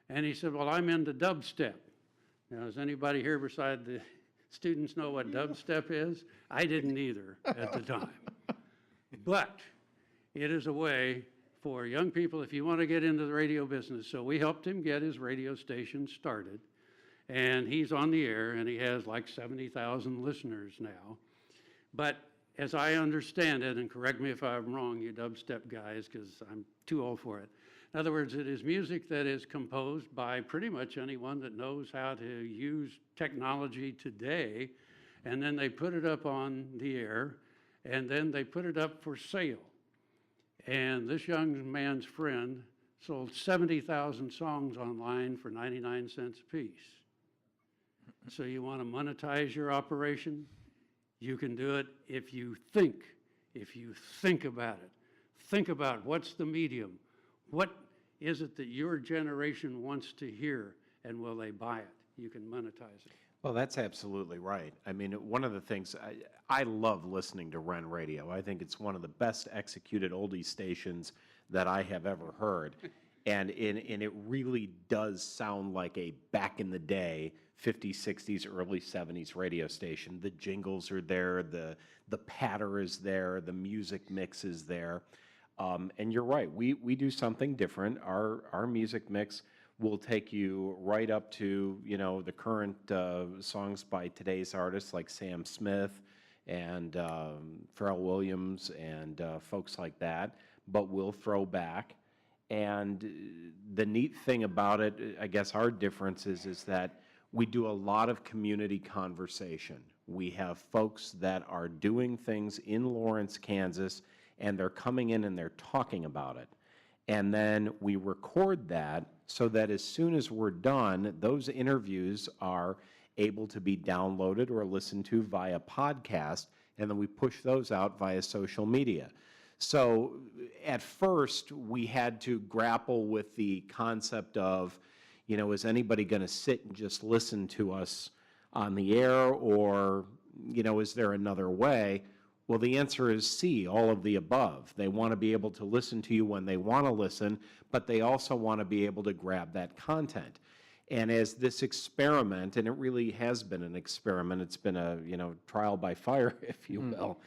S3: And he said, well, I'm into dubstep. Now, does anybody here beside the students know what dubstep is? I didn't either at the time. But it is a way for young people, if you want to get into the radio business. So we helped him get his radio station started. And he's on the air, and he has like 70,000 listeners now. But as I understand it, and correct me if I'm wrong, you dubstep guys, because I'm too old for it. In other words, it is music that is composed by pretty much anyone that knows how to use technology today, and then they put it up on the air, and then they put it up for sale. And this young man's friend sold 70,000 songs online for 99 cents a piece. So you want to monetize your operation? You can do it if you think about it. Think about what's the medium. What is it that your generation wants to hear, and will they buy it? You can monetize it.
S2: Well, that's absolutely right. I mean, one of the things, I love listening to Ren Radio. I think it's one of the best executed oldie stations that I have ever heard. And it really does sound like a back in the day 50s, 60s, early 70s radio station. The jingles are there, the patter is there, the music mix is there. And you're right, we do something different. Our music mix will take you right up to, the current songs by today's artists like Sam Smith and Pharrell Williams and folks like that, but we'll throw back. And the neat thing about it, I guess our difference is that we do a lot of community conversation. We have folks that are doing things in Lawrence, Kansas, and they're coming in and they're talking about it. And then we record that so that as soon as we're done, those interviews are able to be downloaded or listened to via podcast, and then we push those out via social media. So at first, we had to grapple with the concept of, is anybody going to sit and just listen to us on the air, or, is there another way? Well, the answer is C, all of the above. They want to be able to listen to you when they want to listen, but they also want to be able to grab that content. And as this experiment, and it really has been an experiment, it's been a, trial by fire, if you will,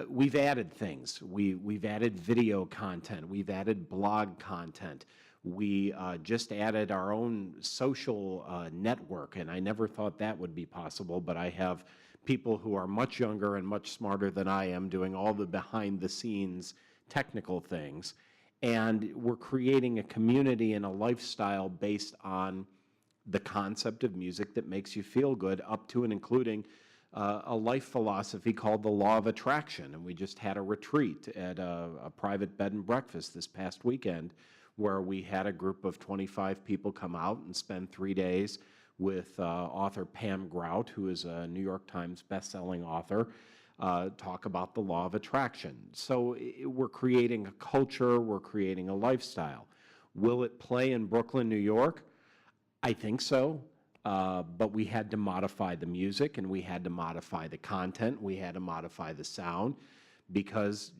S2: we've added things. We've added video content. We've added blog content. We just added our own social network, and I never thought that would be possible, but I have people who are much younger and much smarter than I am doing all the behind-the-scenes technical things. And we're creating a community and a lifestyle based on the concept of music that makes you feel good, up to and including a life philosophy called the law of attraction. And we just had a retreat at a private bed and breakfast this past weekend where we had a group of 25 people come out and spend 3 days with author Pam Grout, who is a New York Times bestselling author, talk about the law of attraction. So we're creating a culture, we're creating a lifestyle. Will it play in Brooklyn, New York? I think so. But we had to modify the music, and we had to modify the content, we had to modify the sound, because,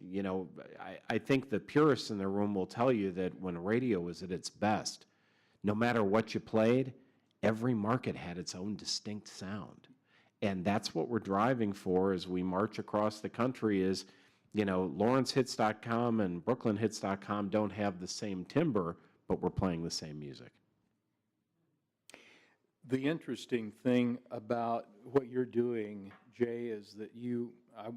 S2: I think the purists in the room will tell you that when radio was at its best, no matter what you played, every market had its own distinct sound. And that's what we're driving for as we march across the country is, LawrenceHits.com and BrooklynHits.com don't have the same timbre, but we're playing the same music.
S1: The interesting thing about what you're doing, Jay, is that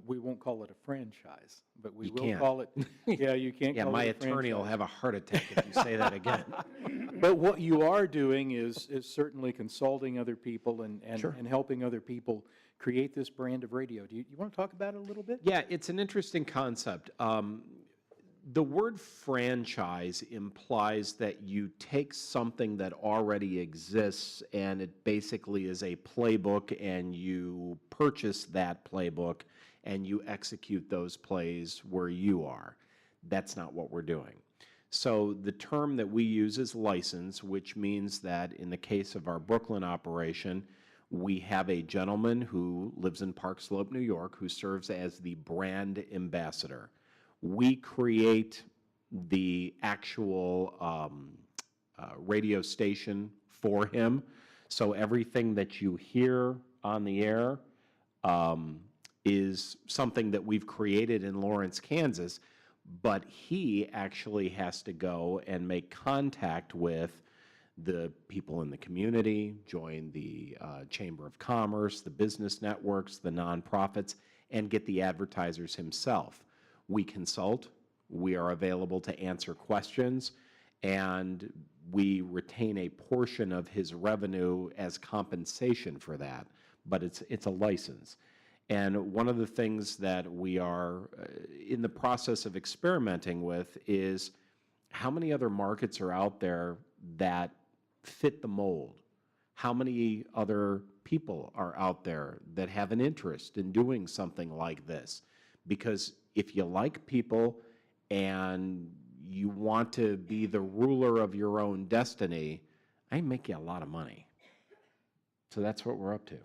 S1: we won't call it a franchise, but we
S2: You
S1: will
S2: can't.
S1: call it, yeah, you can't
S2: Yeah,
S1: call
S2: my
S1: it a
S2: attorney will
S1: franchise.
S2: have a heart attack if you say that again.
S1: But what you are doing is certainly consulting other people and
S2: Sure.
S1: and helping other people create this brand of radio. Do you want to talk about it a little bit?
S2: Yeah, it's an interesting concept. The word franchise implies that you take something that already exists and it basically is a playbook, and you purchase that playbook and you execute those plays where you are. That's not what we're doing. So the term that we use is license, which means that in the case of our Brooklyn operation, we have a gentleman who lives in Park Slope, New York, who serves as the brand ambassador. We create the actual radio station for him. So everything that you hear on the air is something that we've created in Lawrence, Kansas, but he actually has to go and make contact with the people in the community, join the Chamber of Commerce, the business networks, the nonprofits, and get the advertisers himself. We consult, we are available to answer questions, and we retain a portion of his revenue as compensation for that, but it's a license. And one of the things that we are in the process of experimenting with is how many other markets are out there that fit the mold? How many other people are out there that have an interest in doing something like this? Because if you like people and you want to be the ruler of your own destiny, I make you a lot of money. So that's what we're up to.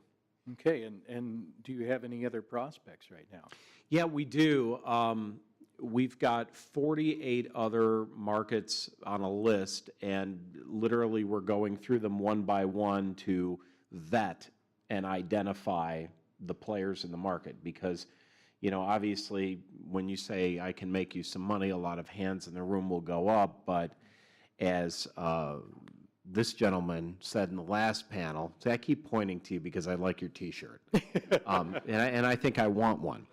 S1: Okay, and do you have any other prospects right now?
S2: Yeah, we do. We've got 48 other markets on a list, and literally we're going through them one by one to vet and identify the players in the market. Because, you know, obviously when you say I can make you some money, a lot of hands in the room will go up. But as this gentleman said in the last panel, see, I keep pointing to you because I like your T-shirt, and I think I want one.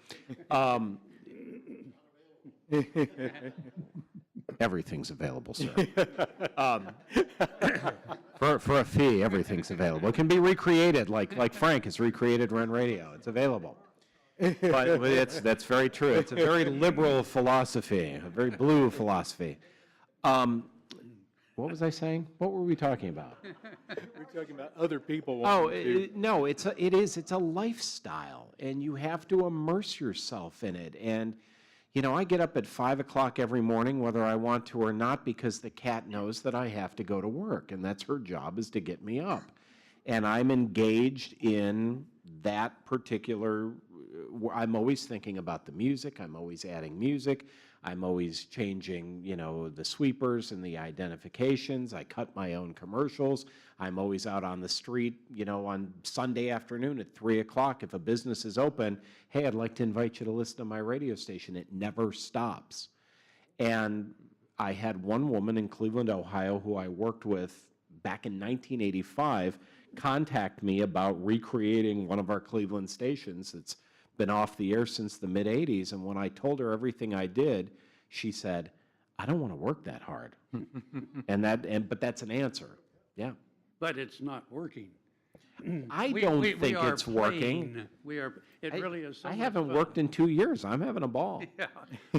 S2: Everything's available, sir. For a fee, everything's available. It can be recreated, like Frank has recreated Ren Radio. It's available. But that's very true. It's a very liberal philosophy, a very blue philosophy. What was I saying? What were we talking about?
S1: We're talking about other people
S2: Oh,
S1: wanting to.
S2: no, it's a lifestyle, and you have to immerse yourself in it. And, you know, I get up at 5 o'clock every morning, whether I want to or not, because the cat knows that I have to go to work, and that's her job, is to get me up. And I'm engaged in that particular, I'm always thinking about the music, I'm always adding music, I'm always changing, you know, the sweepers and the identifications. I cut my own commercials. I'm always out on the street, you know, on Sunday afternoon at 3 o'clock. If a business is open, hey, I'd like to invite you to listen to my radio station. It never stops. And I had one woman in Cleveland, Ohio, who I worked with back in 1985, contact me about recreating one of our Cleveland stations that's been off the air since the mid-'80s, and when I told her everything I did, she said, I don't want to work that hard. But that's an answer. Yeah.
S3: But it's not working.
S2: I don't think
S3: we are
S2: it's working.
S3: playing. It really is so
S2: I
S3: much
S2: haven't
S3: fun.
S2: worked in 2 years. I'm having a ball.
S3: Yeah,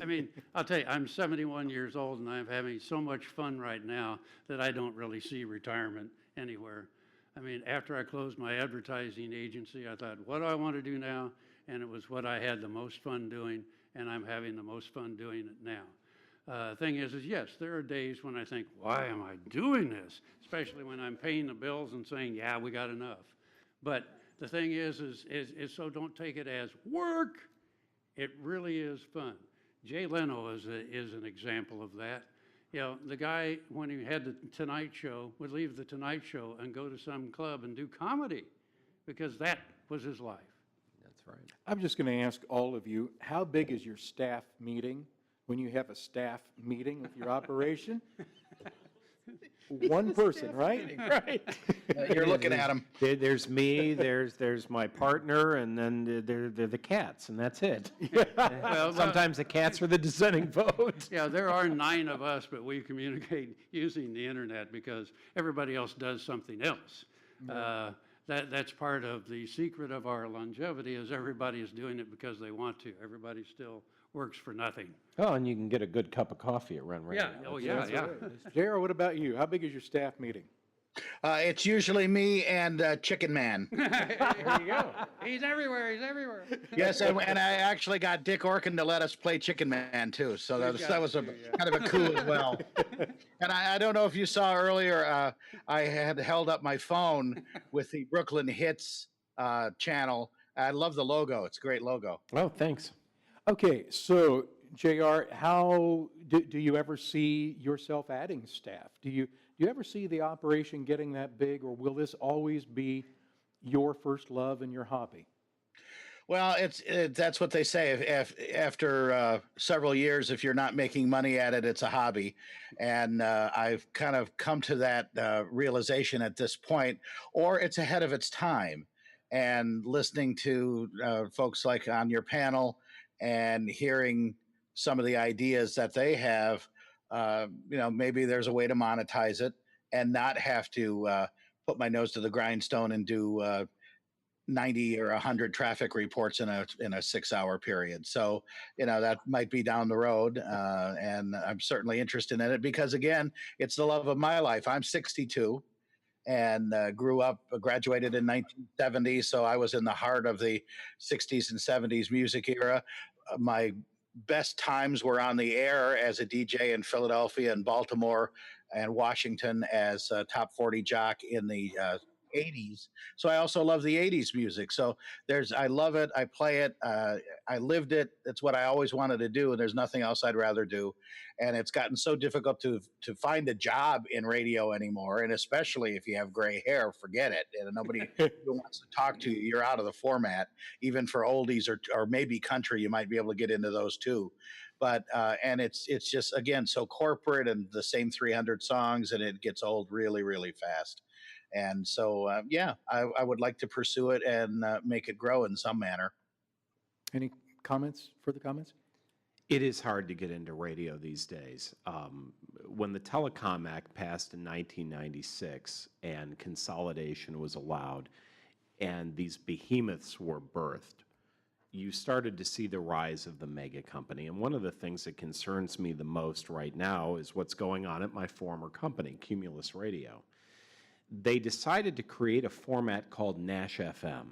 S3: I mean, I'll tell you, I'm 71 years old and I'm having so much fun right now that I don't really see retirement anywhere. I mean, after I closed my advertising agency, I thought, what do I want to do now? And it was what I had the most fun doing, and I'm having the most fun doing it now. Thing is yes, there are days when I think, why am I doing this? Especially when I'm paying the bills and saying, yeah, we got enough. But the thing is so don't take it as work. It really is fun. Jay Leno is an example of that. You know, the guy, when he had the Tonight Show, would leave the Tonight Show and go to some club and do comedy because that was his life.
S2: That's right.
S1: I'm just going to ask all of you, how big is your staff meeting when you have a staff meeting with your operation? One person, right?
S2: Right.
S4: You're looking at them.
S2: There's me, there's my partner, and then there the cats, and that's it. Sometimes the cats are the dissenting vote.
S3: Yeah, there are 9 of us, but we communicate using the internet because everybody else does something else. That's part of the secret of our longevity is everybody is doing it because they want to. Everybody still works for nothing.
S2: Oh, and you can get a good cup of coffee at Run Radio.
S3: Yeah, oh yeah, yeah.
S1: JR, what about you? How big is your staff meeting?
S4: It's usually me and Chicken Man.
S3: There you go. He's everywhere, he's everywhere.
S4: Yes, and I actually got Dick Orkin to let us play Chicken Man too. So that was a kind of a coup as well. And I don't know if you saw earlier, I had held up my phone with the Brooklyn Hits channel. I love the logo. It's a great logo.
S2: Oh, thanks.
S1: Okay, so JR, how do you ever see yourself adding staff? Do you ever see the operation getting that big, or will this always be your first love and your hobby?
S4: Well, that's what they say. If after several years, if you're not making money at it, it's a hobby. And I've kind of come to that realization at this point, or it's ahead of its time. And listening to folks like on your panel and hearing some of the ideas that they have, maybe there's a way to monetize it and not have to put my nose to the grindstone and do 90 or 100 traffic reports in a 6-hour period. So, that might be down the road. And I'm certainly interested in it because, again, it's the love of my life. I'm 62 and graduated in 1970. So I was in the heart of the 60s and 70s music era. My best times were on the air as a DJ in Philadelphia and Baltimore and Washington as a top 40 jock in the 80s. So I also love the 80s music. So I love it. I play it. I lived it. It's what I always wanted to do. And there's nothing else I'd rather do. And it's gotten so difficult to find a job in radio anymore. And especially if you have gray hair, forget it. And nobody wants to talk to you. You're out of the format. Even for oldies or maybe country, you might be able to get into those too. But and it's just, again, so corporate and the same 300 songs, and it gets old really, really fast. And so, I would like to pursue it and make it grow in some manner.
S1: Any comments, further comments?
S2: It is hard to get into radio these days. When the Telecom Act passed in 1996 and consolidation was allowed and these behemoths were birthed, you started to see the rise of the mega company. And one of the things that concerns me the most right now is what's going on at my former company, Cumulus Radio. They decided to create a format called Nash FM.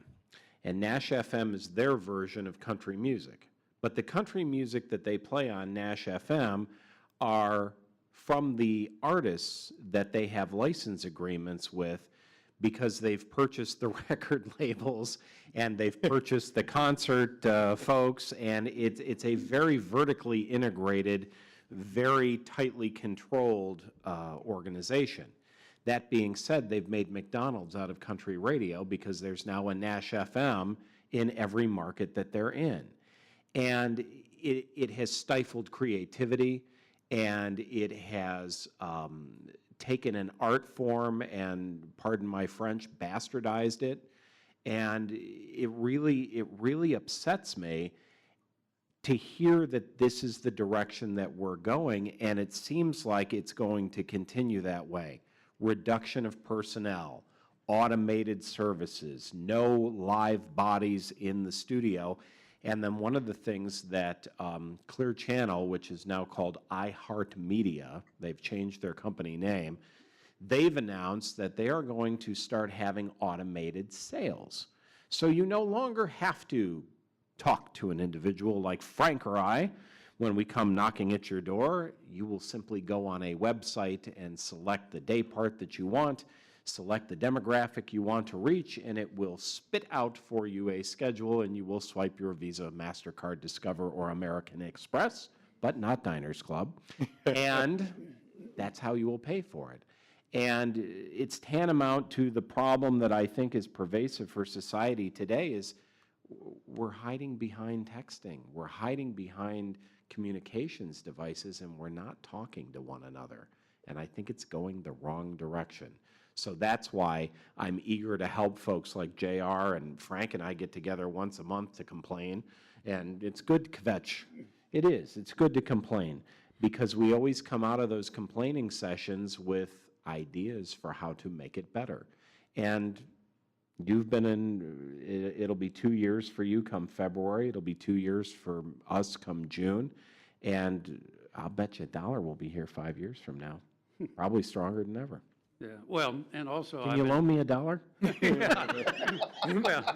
S2: And Nash FM is their version of country music. But the country music that they play on Nash FM are from the artists that they have license agreements with because they've purchased the record labels and they've purchased the concert folks, and it's a very vertically integrated, very tightly controlled organization. That being said, they've made McDonald's out of country radio because there's now a Nash FM in every market that they're in. And it has stifled creativity, and it has taken an art form and, pardon my French, bastardized it. And it really upsets me to hear that this is the direction that we're going, and it seems like it's going to continue that way. Reduction of personnel, automated services, no live bodies in the studio. And then one of the things that Clear Channel, which is now called iHeartMedia, they've changed their company name, they've announced that they are going to start having automated sales. So you no longer have to talk to an individual like Frank or I. When we come knocking at your door, you will simply go on a website and select the day part that you want, select the demographic you want to reach, and it will spit out for you a schedule, and you will swipe your Visa, MasterCard, Discover, or American Express, but not Diners Club. And that's how you will pay for it. And it's tantamount to the problem that I think is pervasive for society today is we're hiding behind texting. We're hiding behind communications devices, and we're not talking to one another. and I think it's going the wrong direction. So that's why I'm eager to help folks like JR and Frank and I get together once a month to complain. And it's good, Kvetch. It is. It's good to complain because we always come out of those complaining sessions with ideas for how to make it better. And you've been in, it'll be 2 years for you come February. It'll be 2 years for us come June. And I'll bet you a dollar we'll be here 5 years from now, probably stronger than ever.
S3: Yeah, well, and also.
S2: Can you loan me a dollar?
S3: Well,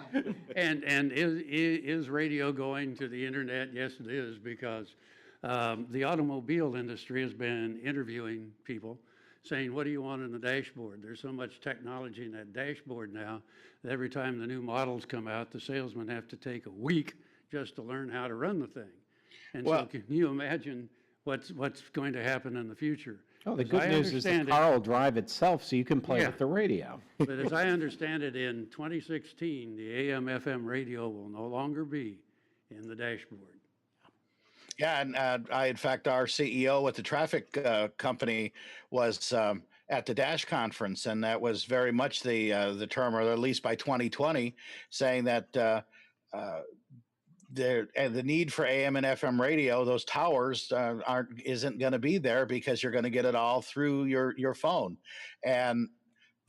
S3: and is radio going to the internet? Yes, it is, because the automobile industry has been interviewing people, saying, what do you want in the dashboard? There's so much technology in that dashboard now that every time the new models come out, the salesmen have to take a week just to learn how to run the thing. And so can you imagine what's going to happen in the future?
S2: Oh, the good news is the car will drive itself so you can play with the radio.
S3: But as I understand it, in 2016, the AM/FM radio will no longer be in the dashboard.
S4: Yeah, and in fact, our CEO at the traffic company was at the Dash conference, and that was very much the term, or at least by 2020, saying that the need for AM and FM radio, those towers isn't going to be there because you're going to get it all through your phone, and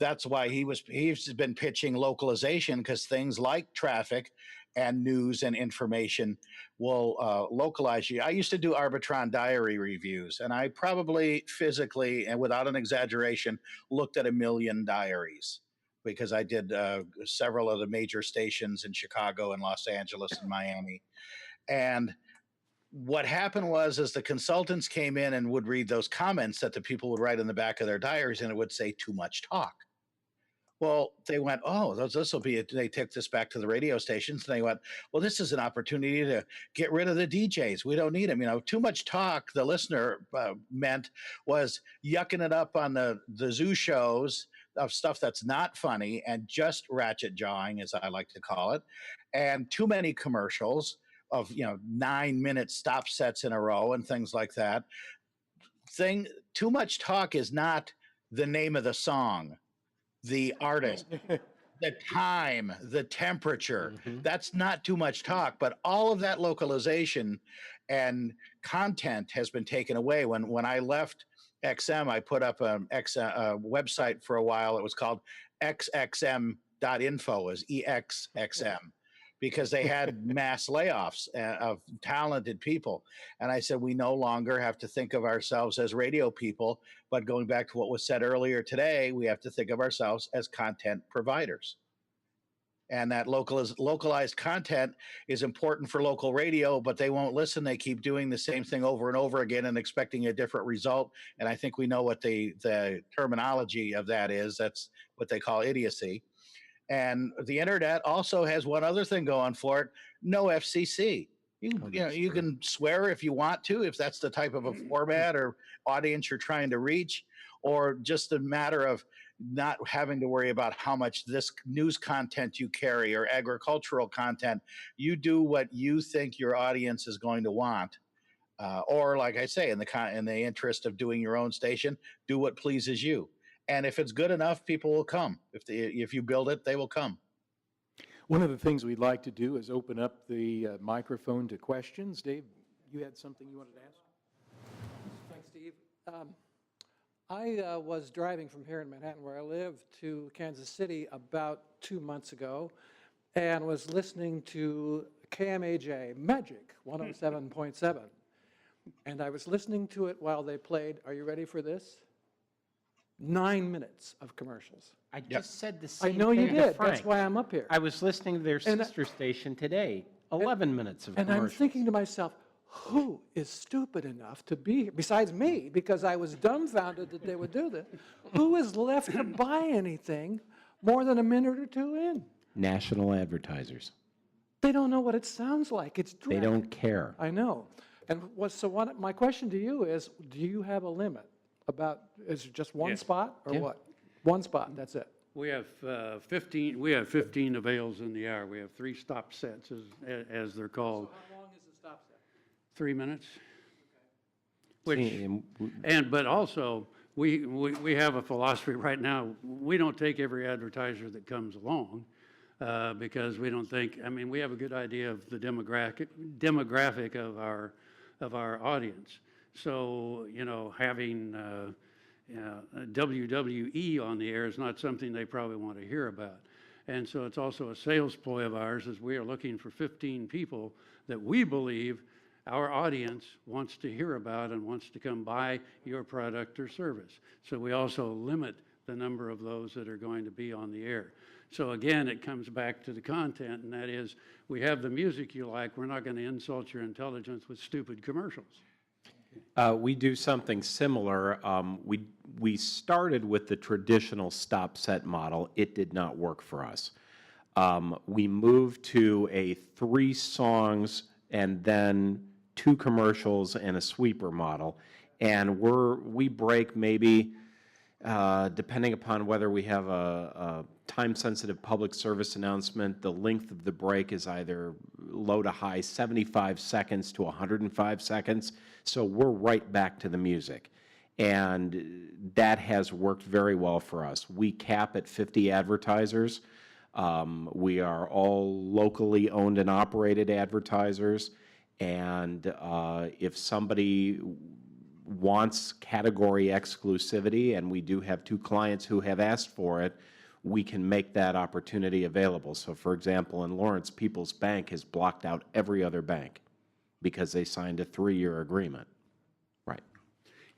S4: that's why he's been pitching localization, because things like traffic and news and information will localize you. I used to do Arbitron diary reviews, and I probably physically and without an exaggeration looked at 1 million diaries, because I did several of the major stations in Chicago and Los Angeles and Miami. And what happened was the consultants came in and would read those comments that the people would write in the back of their diaries, and it would say too much talk. Well, they went, oh, this will be it. They took this back to the radio stations, and they went, well, this is an opportunity to get rid of the DJs. We don't need them. Too much talk, the listener meant, was yucking it up on the zoo shows of stuff that's not funny and just ratchet jawing, as I like to call it, and too many commercials of 9-minute stop sets in a row and things like that. Too much talk is not the name of the song, the artist, the time, the temperature. That's not too much talk, but all of that localization and content has been taken away. When I left XM, I put up a website for a while. It was called xxm.info, as EXXM, because they had mass layoffs of talented people. And I said, we no longer have to think of ourselves as radio people, but going back to what was said earlier today, we have to think of ourselves as content providers. And that localized content is important for local radio, but they won't listen. They keep doing the same thing over and over again and expecting a different result. And I think we know what the terminology of that is. That's what they call idiocy. And the internet also has one other thing going for it: no FCC. You can swear if you want to, if that's the type of a format or audience you're trying to reach, or just a matter of not having to worry about how much this news content you carry or agricultural content. You do what you think your audience is going to want, or, like I say, in the interest of doing your own station, do what pleases you. And if it's good enough, people will come. If you build it, they will come.
S1: One of the things we'd like to do is open up the microphone to questions. Dave, you had something you wanted to ask?
S5: Thanks, Steve. I was driving from here in Manhattan, where I live, to Kansas City about 2 months ago, and was listening to KMAJ Magic 107.7. And I was listening to it while they played, are you ready for this? 9 minutes of commercials.
S2: I just said the same
S5: I know
S2: thing
S5: you
S2: to
S5: did.
S2: Frank.
S5: That's why I'm up here.
S2: I was listening to their sister station today, 11 minutes of
S5: And
S2: commercials.
S5: I'm thinking to myself, who is stupid enough to be here, besides me, because I was dumbfounded that they would do this, who is left to buy anything more than a minute or two in?
S2: National advertisers.
S5: They don't know what it sounds like. It's
S2: They
S5: dreck.
S2: don't care.
S5: I know. And my question to you is, do you have a limit? Is it just one
S3: Yes.
S5: spot or
S2: Yeah.
S5: what? One spot, that's it.
S3: We have 15. We have 15 avails in the hour. We have 3 stop sets, as they're called.
S5: How long is the stop set?
S3: 3 minutes.
S2: See,
S3: But also we have a philosophy right now. We don't take every advertiser that comes along because we don't think, I mean, we have a good idea of the demographic of our audience. So, you know, having WWE on the air is not something they probably want to hear about. And so it's also a sales ploy of ours, as we are looking for 15 people that we believe our audience wants to hear about and wants to come buy your product or service. So we also limit the number of those that are going to be on the air. So again, it comes back to the content, and that is, we have the music you like, we're not going to insult your intelligence with stupid commercials.
S2: We do something similar. We started with the traditional stop set model. It did not work for us. We moved to a 3 songs and then 2 commercials and a sweeper model, and we break maybe, depending upon whether we have a time-sensitive public service announcement, the length of the break is either low to high 75 seconds to 105 seconds, so we're right back to the music. And that has worked very well for us. We cap at 50 advertisers. We are all locally owned and operated advertisers, and if somebody wants category exclusivity, and we do have 2 clients who have asked for it, we can make that opportunity available. So for example, in Lawrence, People's Bank has blocked out every other bank because they signed a 3-year agreement. Right.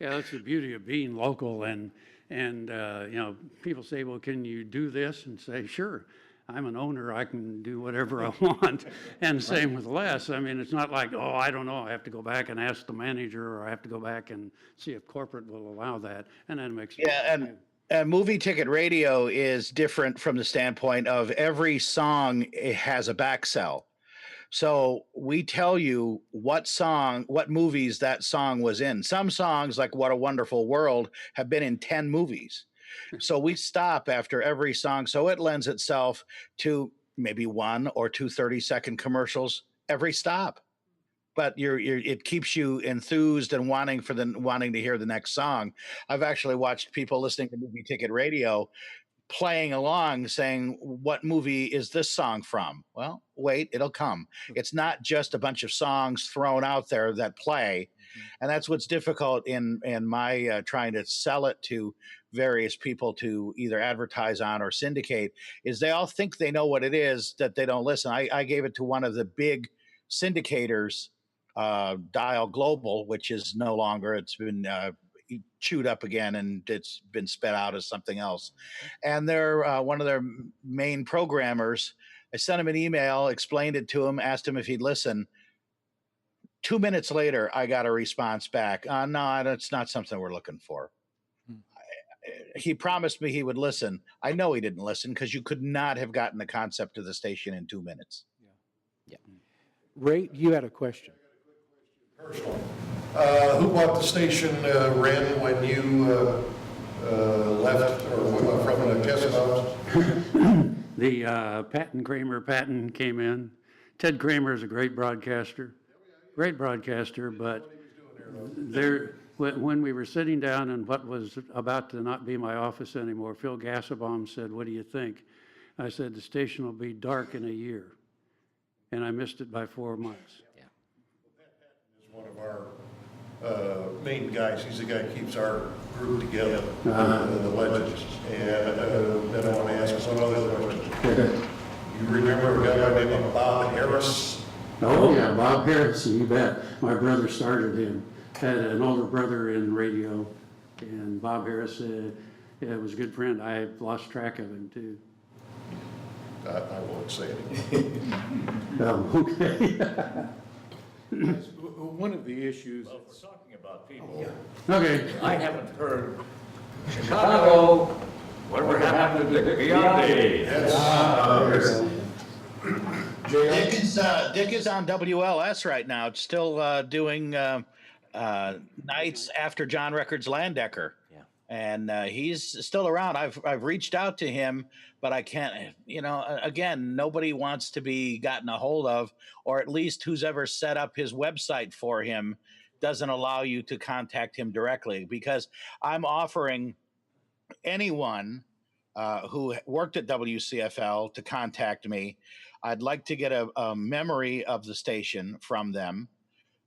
S3: Yeah, that's the beauty of being local, and you know, people say, well, can you do this? And say, sure, I'm an owner, I can do whatever I want. And same with Les. I mean, it's not like, oh, I don't know, I have to go back and ask the manager, or I have to go back and see if corporate will allow that. And that makes sense.
S4: Yeah, and movie ticket radio is different from the standpoint of every song has a back sell. So we tell you what movies that song was in. Some songs, like What a Wonderful World, have been in 10 movies. So we stop after every song. So it lends itself to maybe 1 or 2 30-second commercials every stop. But it keeps you enthused and wanting to hear the next song. I've actually watched people listening to movie ticket radio playing along saying, what movie is this song from? Well, wait, it'll come. It's not just a bunch of songs thrown out there that play. And that's what's difficult in my trying to sell it to various people to either advertise on or syndicate, is they all think they know what it is that they don't listen. I gave it to one of the big syndicators, Dial Global, which is no longer, it's been chewed up again and it's been spit out as something else. And they're one of their main programmers. I sent him an email, explained it to him, asked him if he'd listen. 2 minutes later, I got a response back. No, that's not something we're looking for. He promised me he would listen. I know he didn't listen, because you could not have gotten the concept of the station in 2 minutes.
S1: Yeah. Ray, you had a question.
S6: Personal. Who bought the station, Ren, when you left or from the guest house?
S3: The Patton Kramer came in. Ted Kramer is a great broadcaster, but when we were sitting down in what was about to not be my office anymore, Phil Gassabaum said, what do you think? I said, the station will be dark in a year. And I missed it by 4 months.
S2: Yeah.
S6: Is one of our main guys. He's the guy who keeps our group together, the legends. And then I want to ask one other question. You remember a guy by the name of Bob Harris?
S3: Oh, yeah, Bob Harrison, you bet. My brother started him. Had an older brother in radio, and Bob Harris was a good friend. I lost track of him, too.
S6: I won't say anything.
S3: Okay.
S1: One of the issues.
S7: Well, if we're talking about people,
S3: Okay.
S7: I haven't heard Chicago, whatever happened to Beyond
S4: Dick is on WLS right now. It's still doing nights after John Records Landecker.
S2: Yeah.
S4: And he's still around. I've reached out to him, but I can't, again, nobody wants to be gotten a hold of, or at least who's ever set up his website for him doesn't allow you to contact him directly, because I'm offering anyone who worked at WCFL to contact me. I'd like to get a memory of the station from them,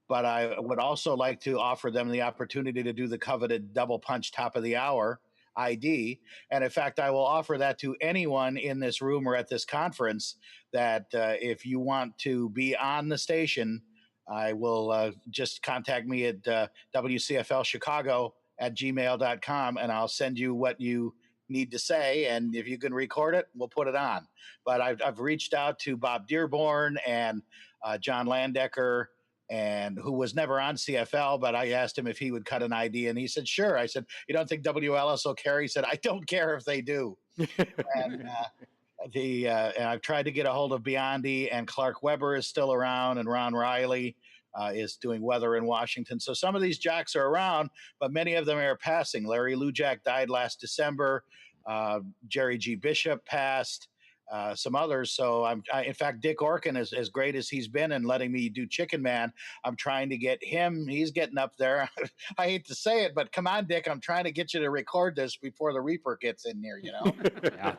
S4: but I would also like to offer them the opportunity to do the coveted double punch top of the hour ID. And in fact, I will offer that to anyone in this room or at this conference, that if you want to be on the station, I will just contact me at WCFLChicago@gmail.com, and I'll send you what you need to say. And if you can record it, we'll put it on. But I've reached out to Bob Dearborn and John Landecker, and who was never on CFL, but I asked him if he would cut an ID, and he said, sure. I said, you don't think WLS will care? He said, I don't care if they do. And and I've tried to get a hold of Biondi, and Clark Weber is still around, and Ron Riley is doing weather in Washington. So some of these jocks are around, but many of them are passing. Larry Lujak died last December. Jerry G. Bishop passed. Some others. So in fact, Dick Orkin, as great as he's been in letting me do Chicken Man, I'm trying to get him. He's getting up there. I hate to say it, but come on, Dick, I'm trying to get you to record this before the Reaper gets in here, you know?
S2: Yeah.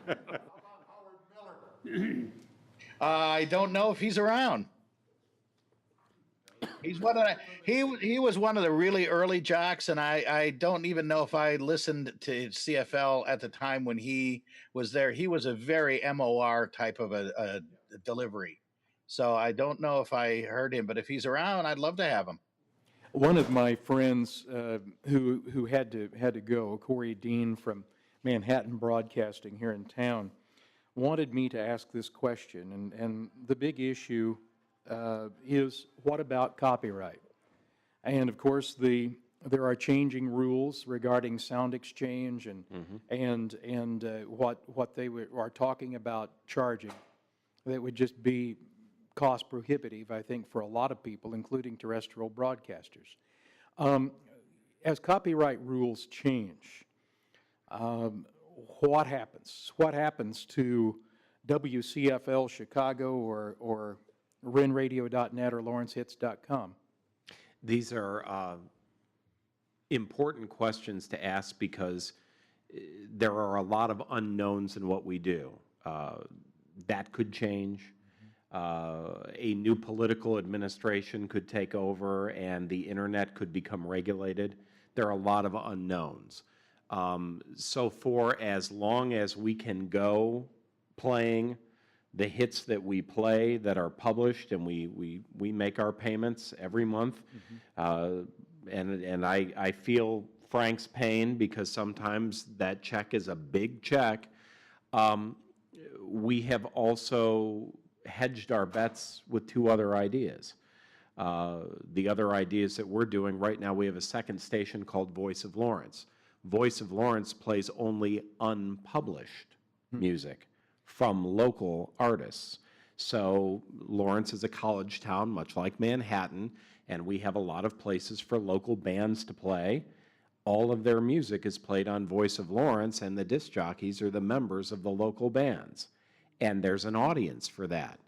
S4: I don't know if he's around. He's one of the, he was one of the really early jocks, and I don't even know if I listened to CFL at the time when he was there. He was a very MOR type of a delivery, so I don't know if I heard him. But if he's around, I'd love to have him.
S1: One of my friends who had to go, Corey Dean from Manhattan Broadcasting here in town, wanted me to ask this question, and the big issue is, what about copyright? And of course, there are changing rules regarding sound exchange and what they are talking about charging. That would just be cost prohibitive, I think, for a lot of people, including terrestrial broadcasters. As copyright rules change, what happens? What happens to WCFL Chicago or renradio.net or lawrencehits.com?
S2: These are important questions to ask, because there are a lot of unknowns in what we do. That could change. A new political administration could take over, and the internet could become regulated. There are a lot of unknowns. So for as long as we can go playing the hits that we play that are published, and we make our payments every month, and I feel Frank's pain, because sometimes that check is a big check. We have also hedged our bets with two other ideas. The other ideas that we're doing right now, we have a second station called Voice of Lawrence. Voice of Lawrence plays only unpublished music from local artists. So Lawrence is a college town, much like Manhattan, and we have a lot of places for local bands to play. All of their music is played on Voice of Lawrence, and the disc jockeys are the members of the local bands. And there's an audience for that.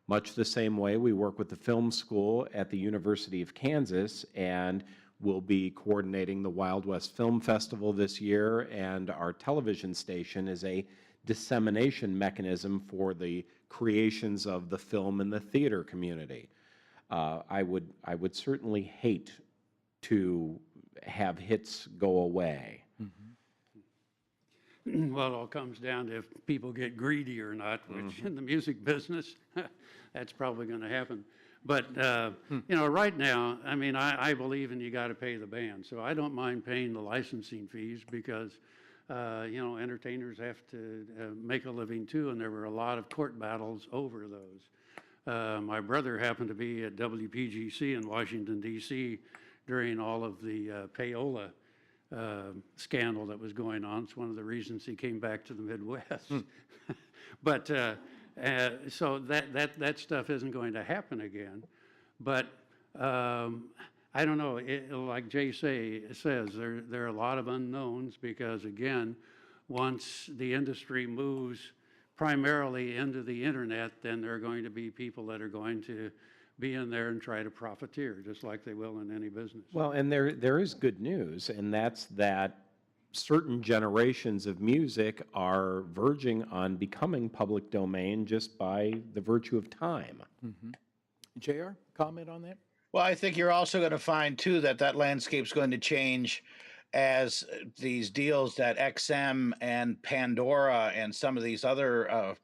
S2: Much the same way we work with the film school at the University of Kansas, and we'll be coordinating the Wild West Film Festival this year, and our television station is a dissemination mechanism for the creations of the film and the theater community. I would certainly hate to have hits go away.
S3: Well, it all comes down to if people get greedy or not, which in the music business, that's probably going to happen. But, you know, right now, I mean, I believe in you got to pay the band. So I don't mind paying the licensing fees, because, you know, entertainers have to make a living too, and there were a lot of court battles over those. My brother happened to be at WPGC in Washington, D.C. during all of the payola scandal that was going on. It's one of the reasons he came back to the Midwest. But so that stuff isn't going to happen again. But I don't know. Like Jay says, there are a lot of unknowns, because again, once the industry moves primarily into the internet, then there are going to be people that are going to be in there and try to profiteer, just like they will in any business.
S2: Well, and there is good news, and that's that certain generations of music are verging on becoming public domain just by the virtue of time.
S1: JR, comment on that?
S4: Well, I think you're also going to find too that that landscape's going to change as these deals that XM and Pandora and some of these other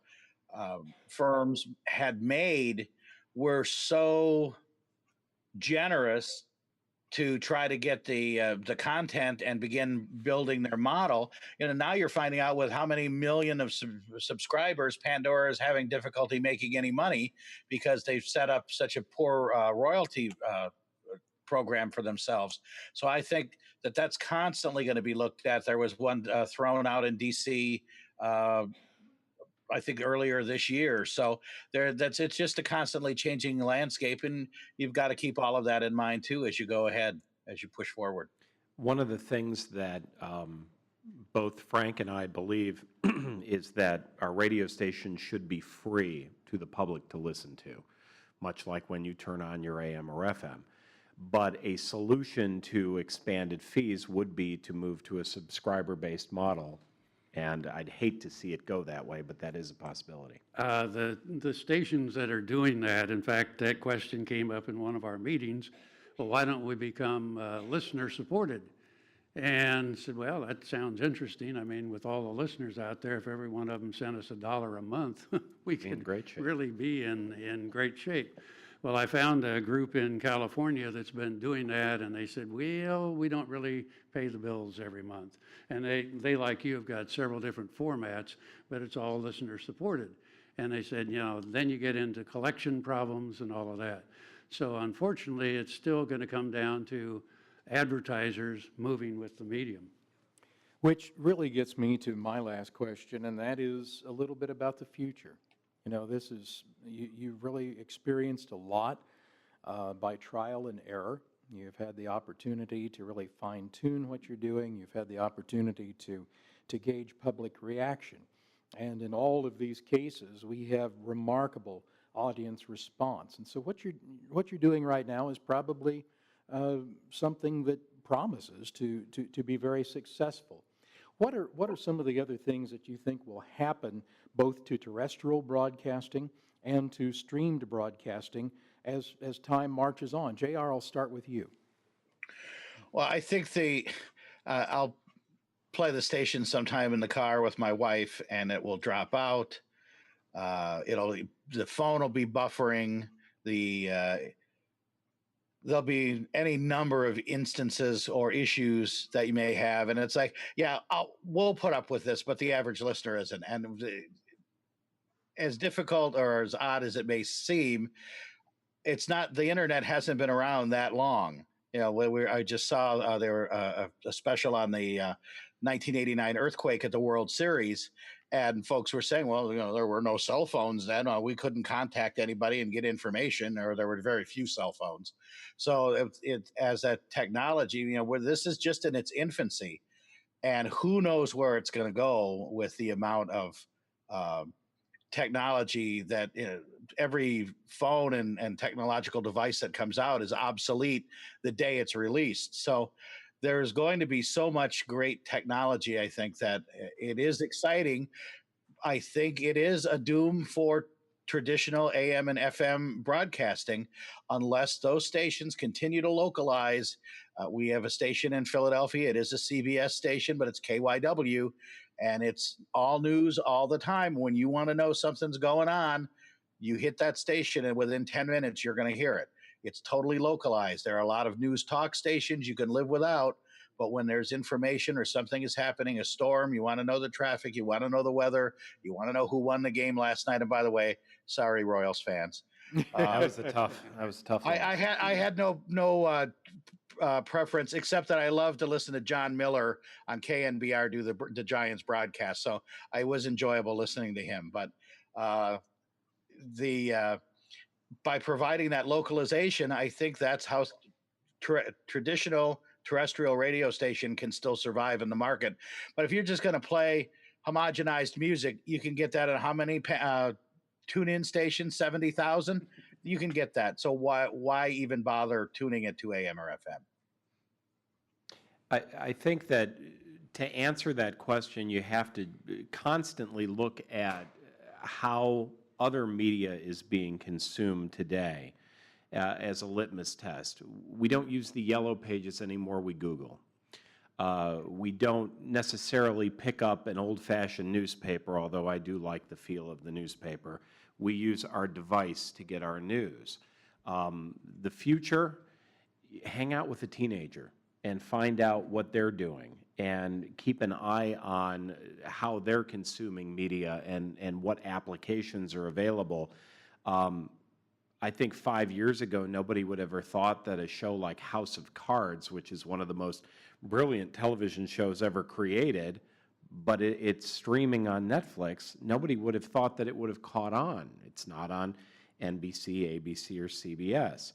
S4: firms had made were so generous to try to get the content and begin building their model. You know, now you're finding out with how many million of subscribers, Pandora is having difficulty making any money because they've set up such a poor royalty program for themselves. So I think that that's constantly going to be looked at. There was one thrown out in DC. I think earlier this year. So it's just a constantly changing landscape, and you've got to keep all of that in mind too as you go ahead, as you push forward.
S2: One of the things that both Frank and I believe is that our radio station should be free to the public to listen to, much like when you turn on your AM or FM. But a solution to expanded fees would be to move to a subscriber-based model. And I'd hate to see it go that way, but that is a possibility.
S3: The stations that are doing that, in fact, that question came up in one of our meetings. Well, why don't we become listener supported? And said, well, that sounds interesting. I mean, with all the listeners out there, if every one of them sent us $1 a month, we could really be in great shape. Well, I found a group in California that's been doing that, and they said, well, we don't really pay the bills every month. And they like you, have got several different formats, but it's all listener supported. And they said, you know, then you get into collection problems and all of that. So unfortunately, it's still going to come down to advertisers moving with the medium.
S1: Which really gets me to my last question, and that is a little bit about the future. You know, this is, you've really experienced a lot by trial and error. You've had the opportunity to really fine-tune what you're doing. You've had the opportunity to gauge public reaction. And in all of these cases, we have remarkable audience response. And so what you're doing right now is probably something that promises to be very successful. What are some of the other things that you think will happen both to terrestrial broadcasting and to streamed broadcasting as time marches on? JR, I'll start with you.
S4: Well, I think I'll play the station sometime in the car with my wife, and it will drop out. The phone will be buffering. There'll be any number of instances or issues that you may have, and it's like, yeah, we'll put up with this, but the average listener isn't. And as difficult or as odd as it may seem, it's not. The internet hasn't been around that long. You know, I just saw there were a special on the 1989 earthquake at the World Series, and folks were saying, well, you know, there were no cell phones then. We couldn't contact anybody and get information, or there were very few cell phones. So it as a technology, you know, where this is just in its infancy, and who knows where it's going to go with the amount of technology that every phone and technological device that comes out is obsolete the day it's released. So there's going to be so much great technology. I think that it is exciting. I think it is a doom for traditional AM and FM broadcasting unless those stations continue to localize. We have a station in Philadelphia. It is a CBS station, but it's KYW, and it's all news all the time. When you want to know something's going on, you hit that station, and within 10 minutes, you're going to hear it. It's totally localized. There are a lot of news talk stations you can live without, but when there's information or something is happening, a storm, you want to know the traffic, you want to know the weather, you want to know who won the game last night. And by the way, sorry, Royals fans.
S2: That was a tough one.
S4: I had no preference, except that I love to listen to John Miller on KNBR do the Giants broadcast. So I was enjoyable listening to him. But by providing that localization, I think that's how traditional terrestrial radio station can still survive in the market. But if you're just going to play homogenized music, you can get that at how many tune-in stations? 70,000. you can get that. So why even bother tuning it to AM or FM?
S2: I think that to answer that question, you have to constantly look at how other media is being consumed today as a litmus test. We don't use the yellow pages anymore, we Google. We don't necessarily pick up an old-fashioned newspaper, although I do like the feel of the newspaper. We use our device to get our news. The future, hang out with a teenager and find out what they're doing and keep an eye on how they're consuming media and what applications are available. I think 5 years ago, nobody would have ever thought that a show like House of Cards, which is one of the most brilliant television shows ever created, but it's streaming on Netflix, nobody would have thought that it would have caught on. It's not on NBC, ABC, or CBS.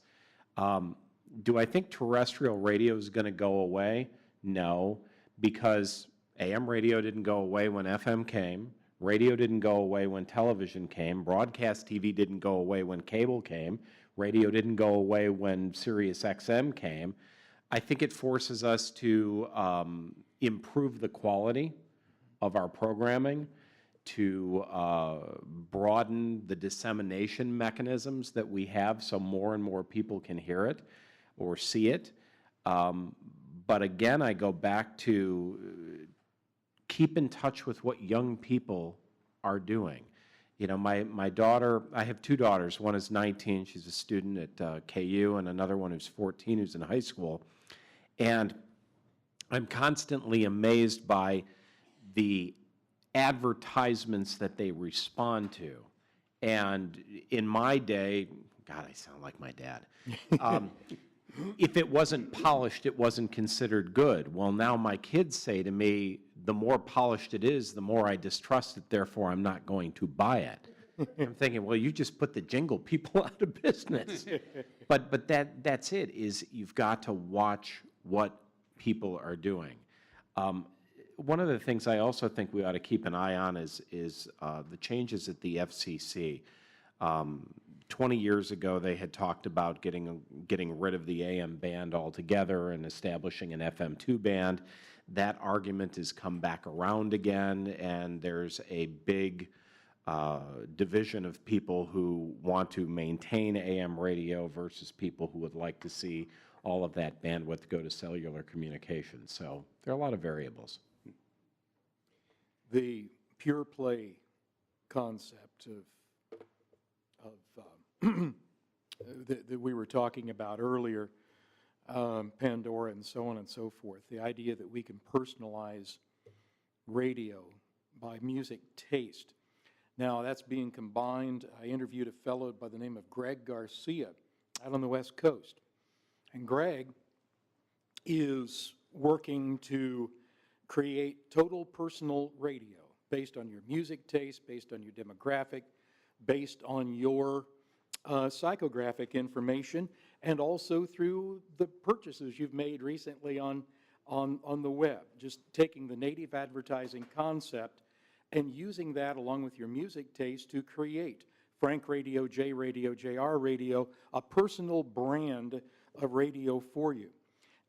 S2: Do I think terrestrial radio is going to go away? No, because AM radio didn't go away when FM came. Radio didn't go away when television came. Broadcast TV didn't go away when cable came. Radio didn't go away when Sirius XM came. I think it forces us to improve the quality of our programming, to broaden the dissemination mechanisms that we have so more and more people can hear it or see it. But again, I go back to keep in touch with what young people are doing. You know, my daughter, I have two daughters. One is 19, she's a student at KU, and another one who's 14, who's in high school. And I'm constantly amazed by the advertisements that they respond to. And in my day, God, I sound like my dad. If it wasn't polished, it wasn't considered good. Well, now my kids say to me, the more polished it is, the more I distrust it, therefore I'm not going to buy it. I'm thinking, well, you just put the jingle people out of business. But that's it, is you've got to watch what people are doing. One of the things I also think we ought to keep an eye on is the changes at the FCC. 20 years ago, they had talked about getting rid of the AM band altogether and establishing an FM2 band. That argument has come back around again, and there's a big division of people who want to maintain AM radio versus people who would like to see all of that bandwidth go to cellular communications. So there are a lot of variables.
S1: The pure play concept that we were talking about earlier, Pandora and so on and so forth, the idea that we can personalize radio by music taste. Now, that's being combined. I interviewed a fellow by the name of Greg Garcia out on the West Coast. And Greg is working to create total personal radio based on your music taste, based on your demographic, based on your psychographic information, and also through the purchases you've made recently on the web. Just taking the native advertising concept and using that along with your music taste to create Frank Radio, J Radio, JR Radio, a personal brand of radio for you.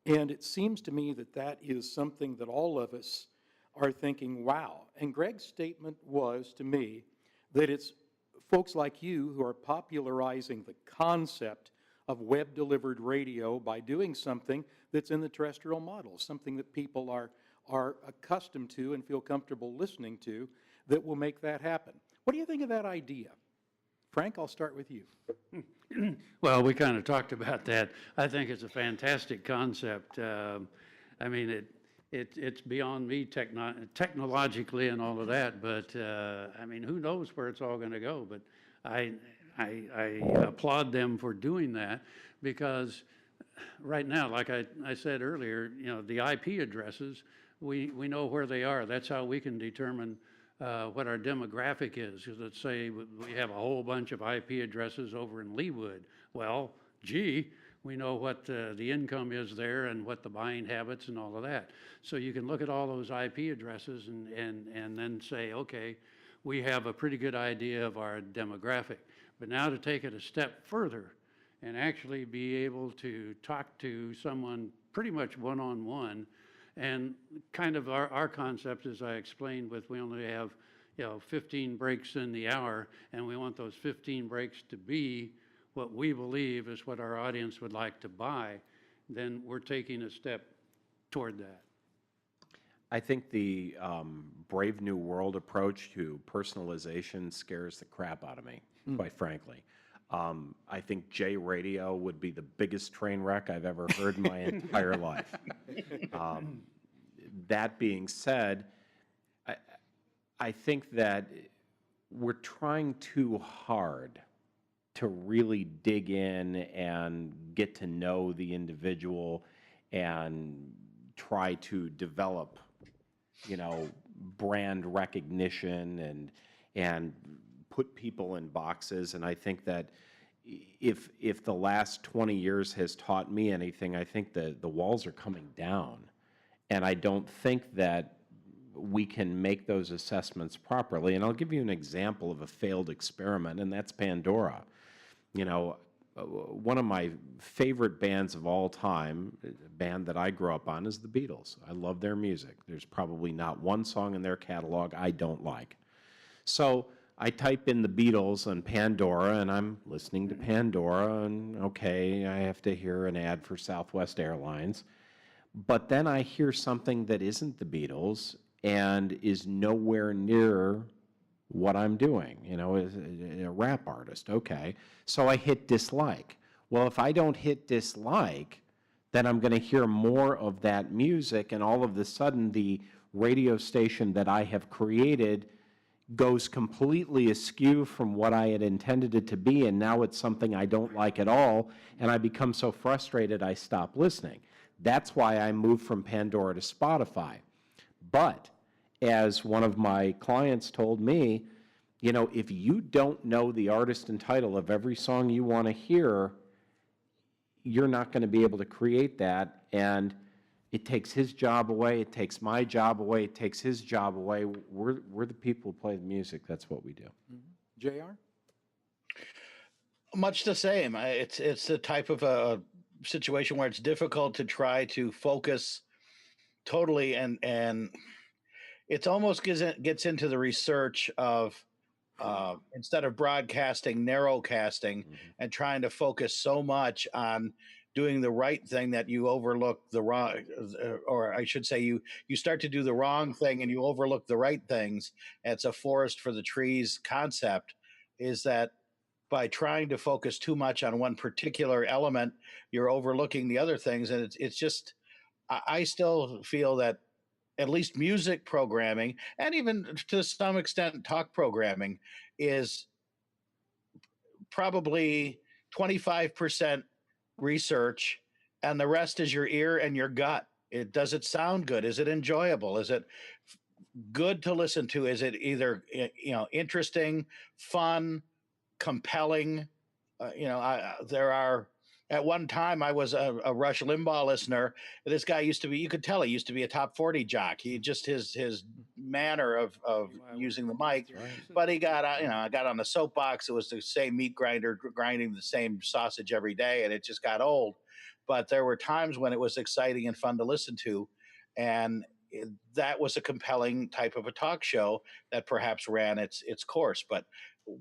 S1: And it seems to me that that is something that all of us are thinking, wow. And Greg's statement was to me that it's folks like you who are popularizing the concept of web-delivered radio by doing something that's in the terrestrial model, something that people are accustomed to and feel comfortable listening to, that will make that happen. What do you think of that idea? Frank, I'll start with you.
S3: Well, we kind of talked about that. I think it's a fantastic concept. I mean, it's beyond me technologically and all of that, but I mean, who knows where it's all going to go? But I applaud them for doing that, because right now, like I said earlier, you know, the IP addresses, we know where they are. That's how we can determine what our demographic is. Because let's say we have a whole bunch of IP addresses over in Leawood. Well, gee, we know what the income is there and what the buying habits and all of that. So you can look at all those IP addresses and then say, okay, we have a pretty good idea of our demographic. But now to take it a step further and actually be able to talk to someone pretty much one-on-one, and kind of our concept, as I explained, with we only have 15 breaks in the hour, and we want those 15 breaks to be what we believe is what our audience would like to buy, then we're taking a step toward that.
S2: I think the Brave New World approach to personalization scares the crap out of me, quite frankly. I think J Radio would be the biggest train wreck I've ever heard in my entire life. That being said, I think that we're trying too hard to really dig in and get to know the individual and try to develop, brand recognition and put people in boxes. And I think that if the last 20 years has taught me anything, I think that the walls are coming down. And I don't think that we can make those assessments properly. And I'll give you an example of a failed experiment, and that's Pandora. One of my favorite bands of all time, a band that I grew up on, is the Beatles. I love their music. There's probably not one song in their catalog I don't like. So I type in the Beatles on Pandora, and I'm listening to Pandora, and okay, I have to hear an ad for Southwest Airlines. But then I hear something that isn't the Beatles and is nowhere near what I'm doing, as a rap artist. Okay, so I hit dislike. Well, if I don't hit dislike, then I'm going to hear more of that music, and all of a sudden the radio station that I have created goes completely askew from what I had intended it to be, and now it's something I don't like at all, and I become so frustrated I stop listening. That's why I moved from Pandora to Spotify. But as one of my clients told me, if you don't know the artist and title of every song you want to hear, you're not going to be able to create that, and it takes his job away, it takes my job away, it takes his job away. We're the people who play the music. That's what we do.
S1: JR?
S4: Much the same. It's the type of a situation where it's difficult to try to focus totally, and it's almost gets into the research of instead of broadcasting, narrowcasting, and trying to focus so much on doing the right thing that you overlook the wrong, or I should say you start to do the wrong thing and you overlook the right things. It's a forest for the trees concept, is that by trying to focus too much on one particular element, you're overlooking the other things. And it's just, I still feel that at least music programming, and even to some extent talk programming, is probably 25% research, and the rest is your ear and your gut. Does it sound good? Is it enjoyable? Is it good to listen to? Is it either interesting, fun, compelling? There are. At one time, I was a Rush Limbaugh listener. This guy used to be, you could tell he used to be a top 40 jock. He just, his manner of using the mic, but he got, I got on the soapbox. It was the same meat grinder grinding the same sausage every day, and it just got old. But there were times when it was exciting and fun to listen to. And that was a compelling type of a talk show that perhaps ran its course. But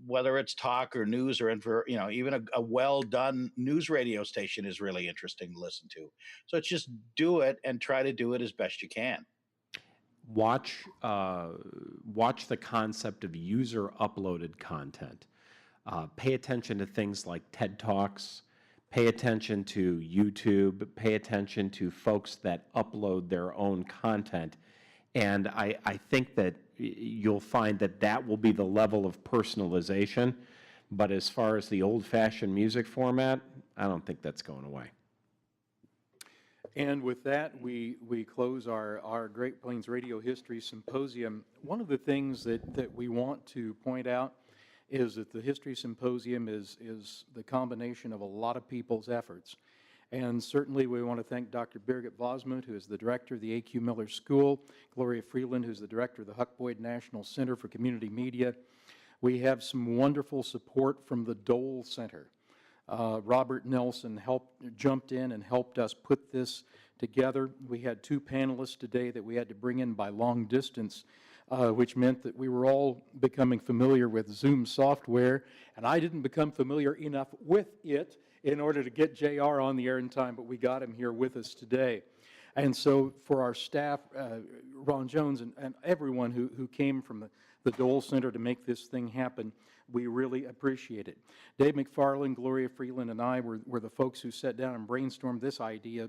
S4: whether it's talk or news or even a well done news radio station is really interesting to listen to. So it's just do it and try to do it as best you can.
S2: Watch the concept of user uploaded content. Pay attention to things like TED Talks. Pay attention to YouTube. Pay attention to folks that upload their own content. And I think that you'll find that will be the level of personalization. But as far as the old-fashioned music format, I don't think that's going away.
S1: And with that, we close our Great Plains Radio History Symposium. One of the things that we want to point out is that the History Symposium is the combination of a lot of people's efforts. And certainly we want to thank Dr. Birgit Vosmund, who is the director of the A.Q. Miller School, Gloria Freeland, who's the director of the Huck Boyd National Center for Community Media. We have some wonderful support from the Dole Center. Robert Nelson jumped in and helped us put this together. We had 2 panelists today that we had to bring in by long distance, which meant that we were all becoming familiar with Zoom software, and I didn't become familiar enough with it in order to get JR on the air in time, but we got him here with us today. And so for our staff, Ron Jones and everyone who came from the Dole Center to make this thing happen, we really appreciate it. Dave McFarland, Gloria Freeland, and I were the folks who sat down and brainstormed this idea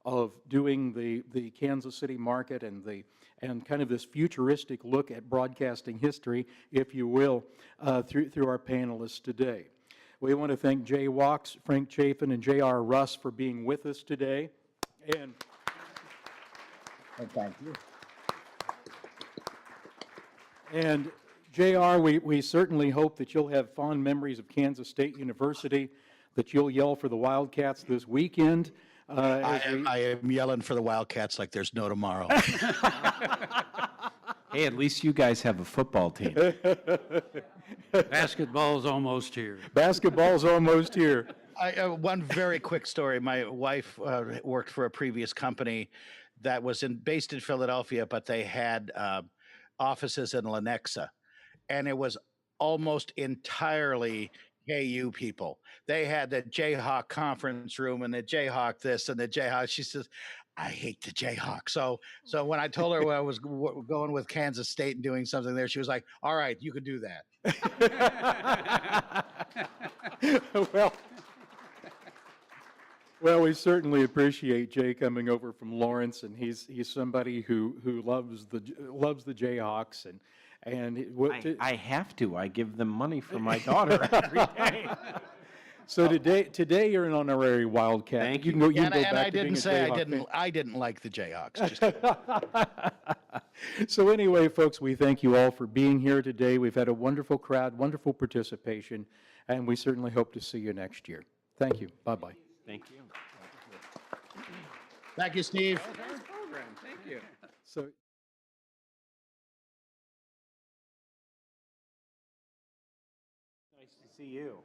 S1: of doing the Kansas City market and kind of this futuristic look at broadcasting history, if you will, through our panelists today. We want to thank Jay Wachs, Frank Chafin, and J.R. Russ for being with us today. And
S4: Thank you.
S1: And JR, we certainly hope that you'll have fond memories of Kansas State University, that you'll yell for the Wildcats this weekend.
S4: I am yelling for the Wildcats like there's no tomorrow.
S2: Hey, at least you guys have a football team.
S3: Basketball's almost here.
S1: Basketball's almost here.
S4: One very quick story. My wife worked for a previous company that was based in Philadelphia, but they had offices in Lenexa, and it was almost entirely KU people. They had the Jayhawk conference room and the Jayhawk this and the Jayhawk. She says, I hate the Jayhawk. So when I told her I was going with Kansas State and doing something there, she was like, all right, you can do that.
S1: Well, we certainly appreciate Jay coming over from Lawrence, and he's somebody who loves the Jayhawks, and
S2: I have to. I give them money for my daughter every day.
S1: So today you're an honorary Wildcat.
S2: Thank
S1: You
S2: you.
S1: can go, you can
S4: And
S1: go back
S4: I
S1: to being
S4: didn't
S1: a
S4: say
S1: Jayhawk
S4: I didn't like the Jayhawks. Just kidding.
S1: So anyway, folks, we thank you all for being here today. We've had a wonderful crowd, wonderful participation, and we certainly hope to see you next year. Thank you. Bye-bye.
S2: Thank you.
S4: Thank you, Steve.
S7: Thank you.
S1: So.
S2: Nice to see you.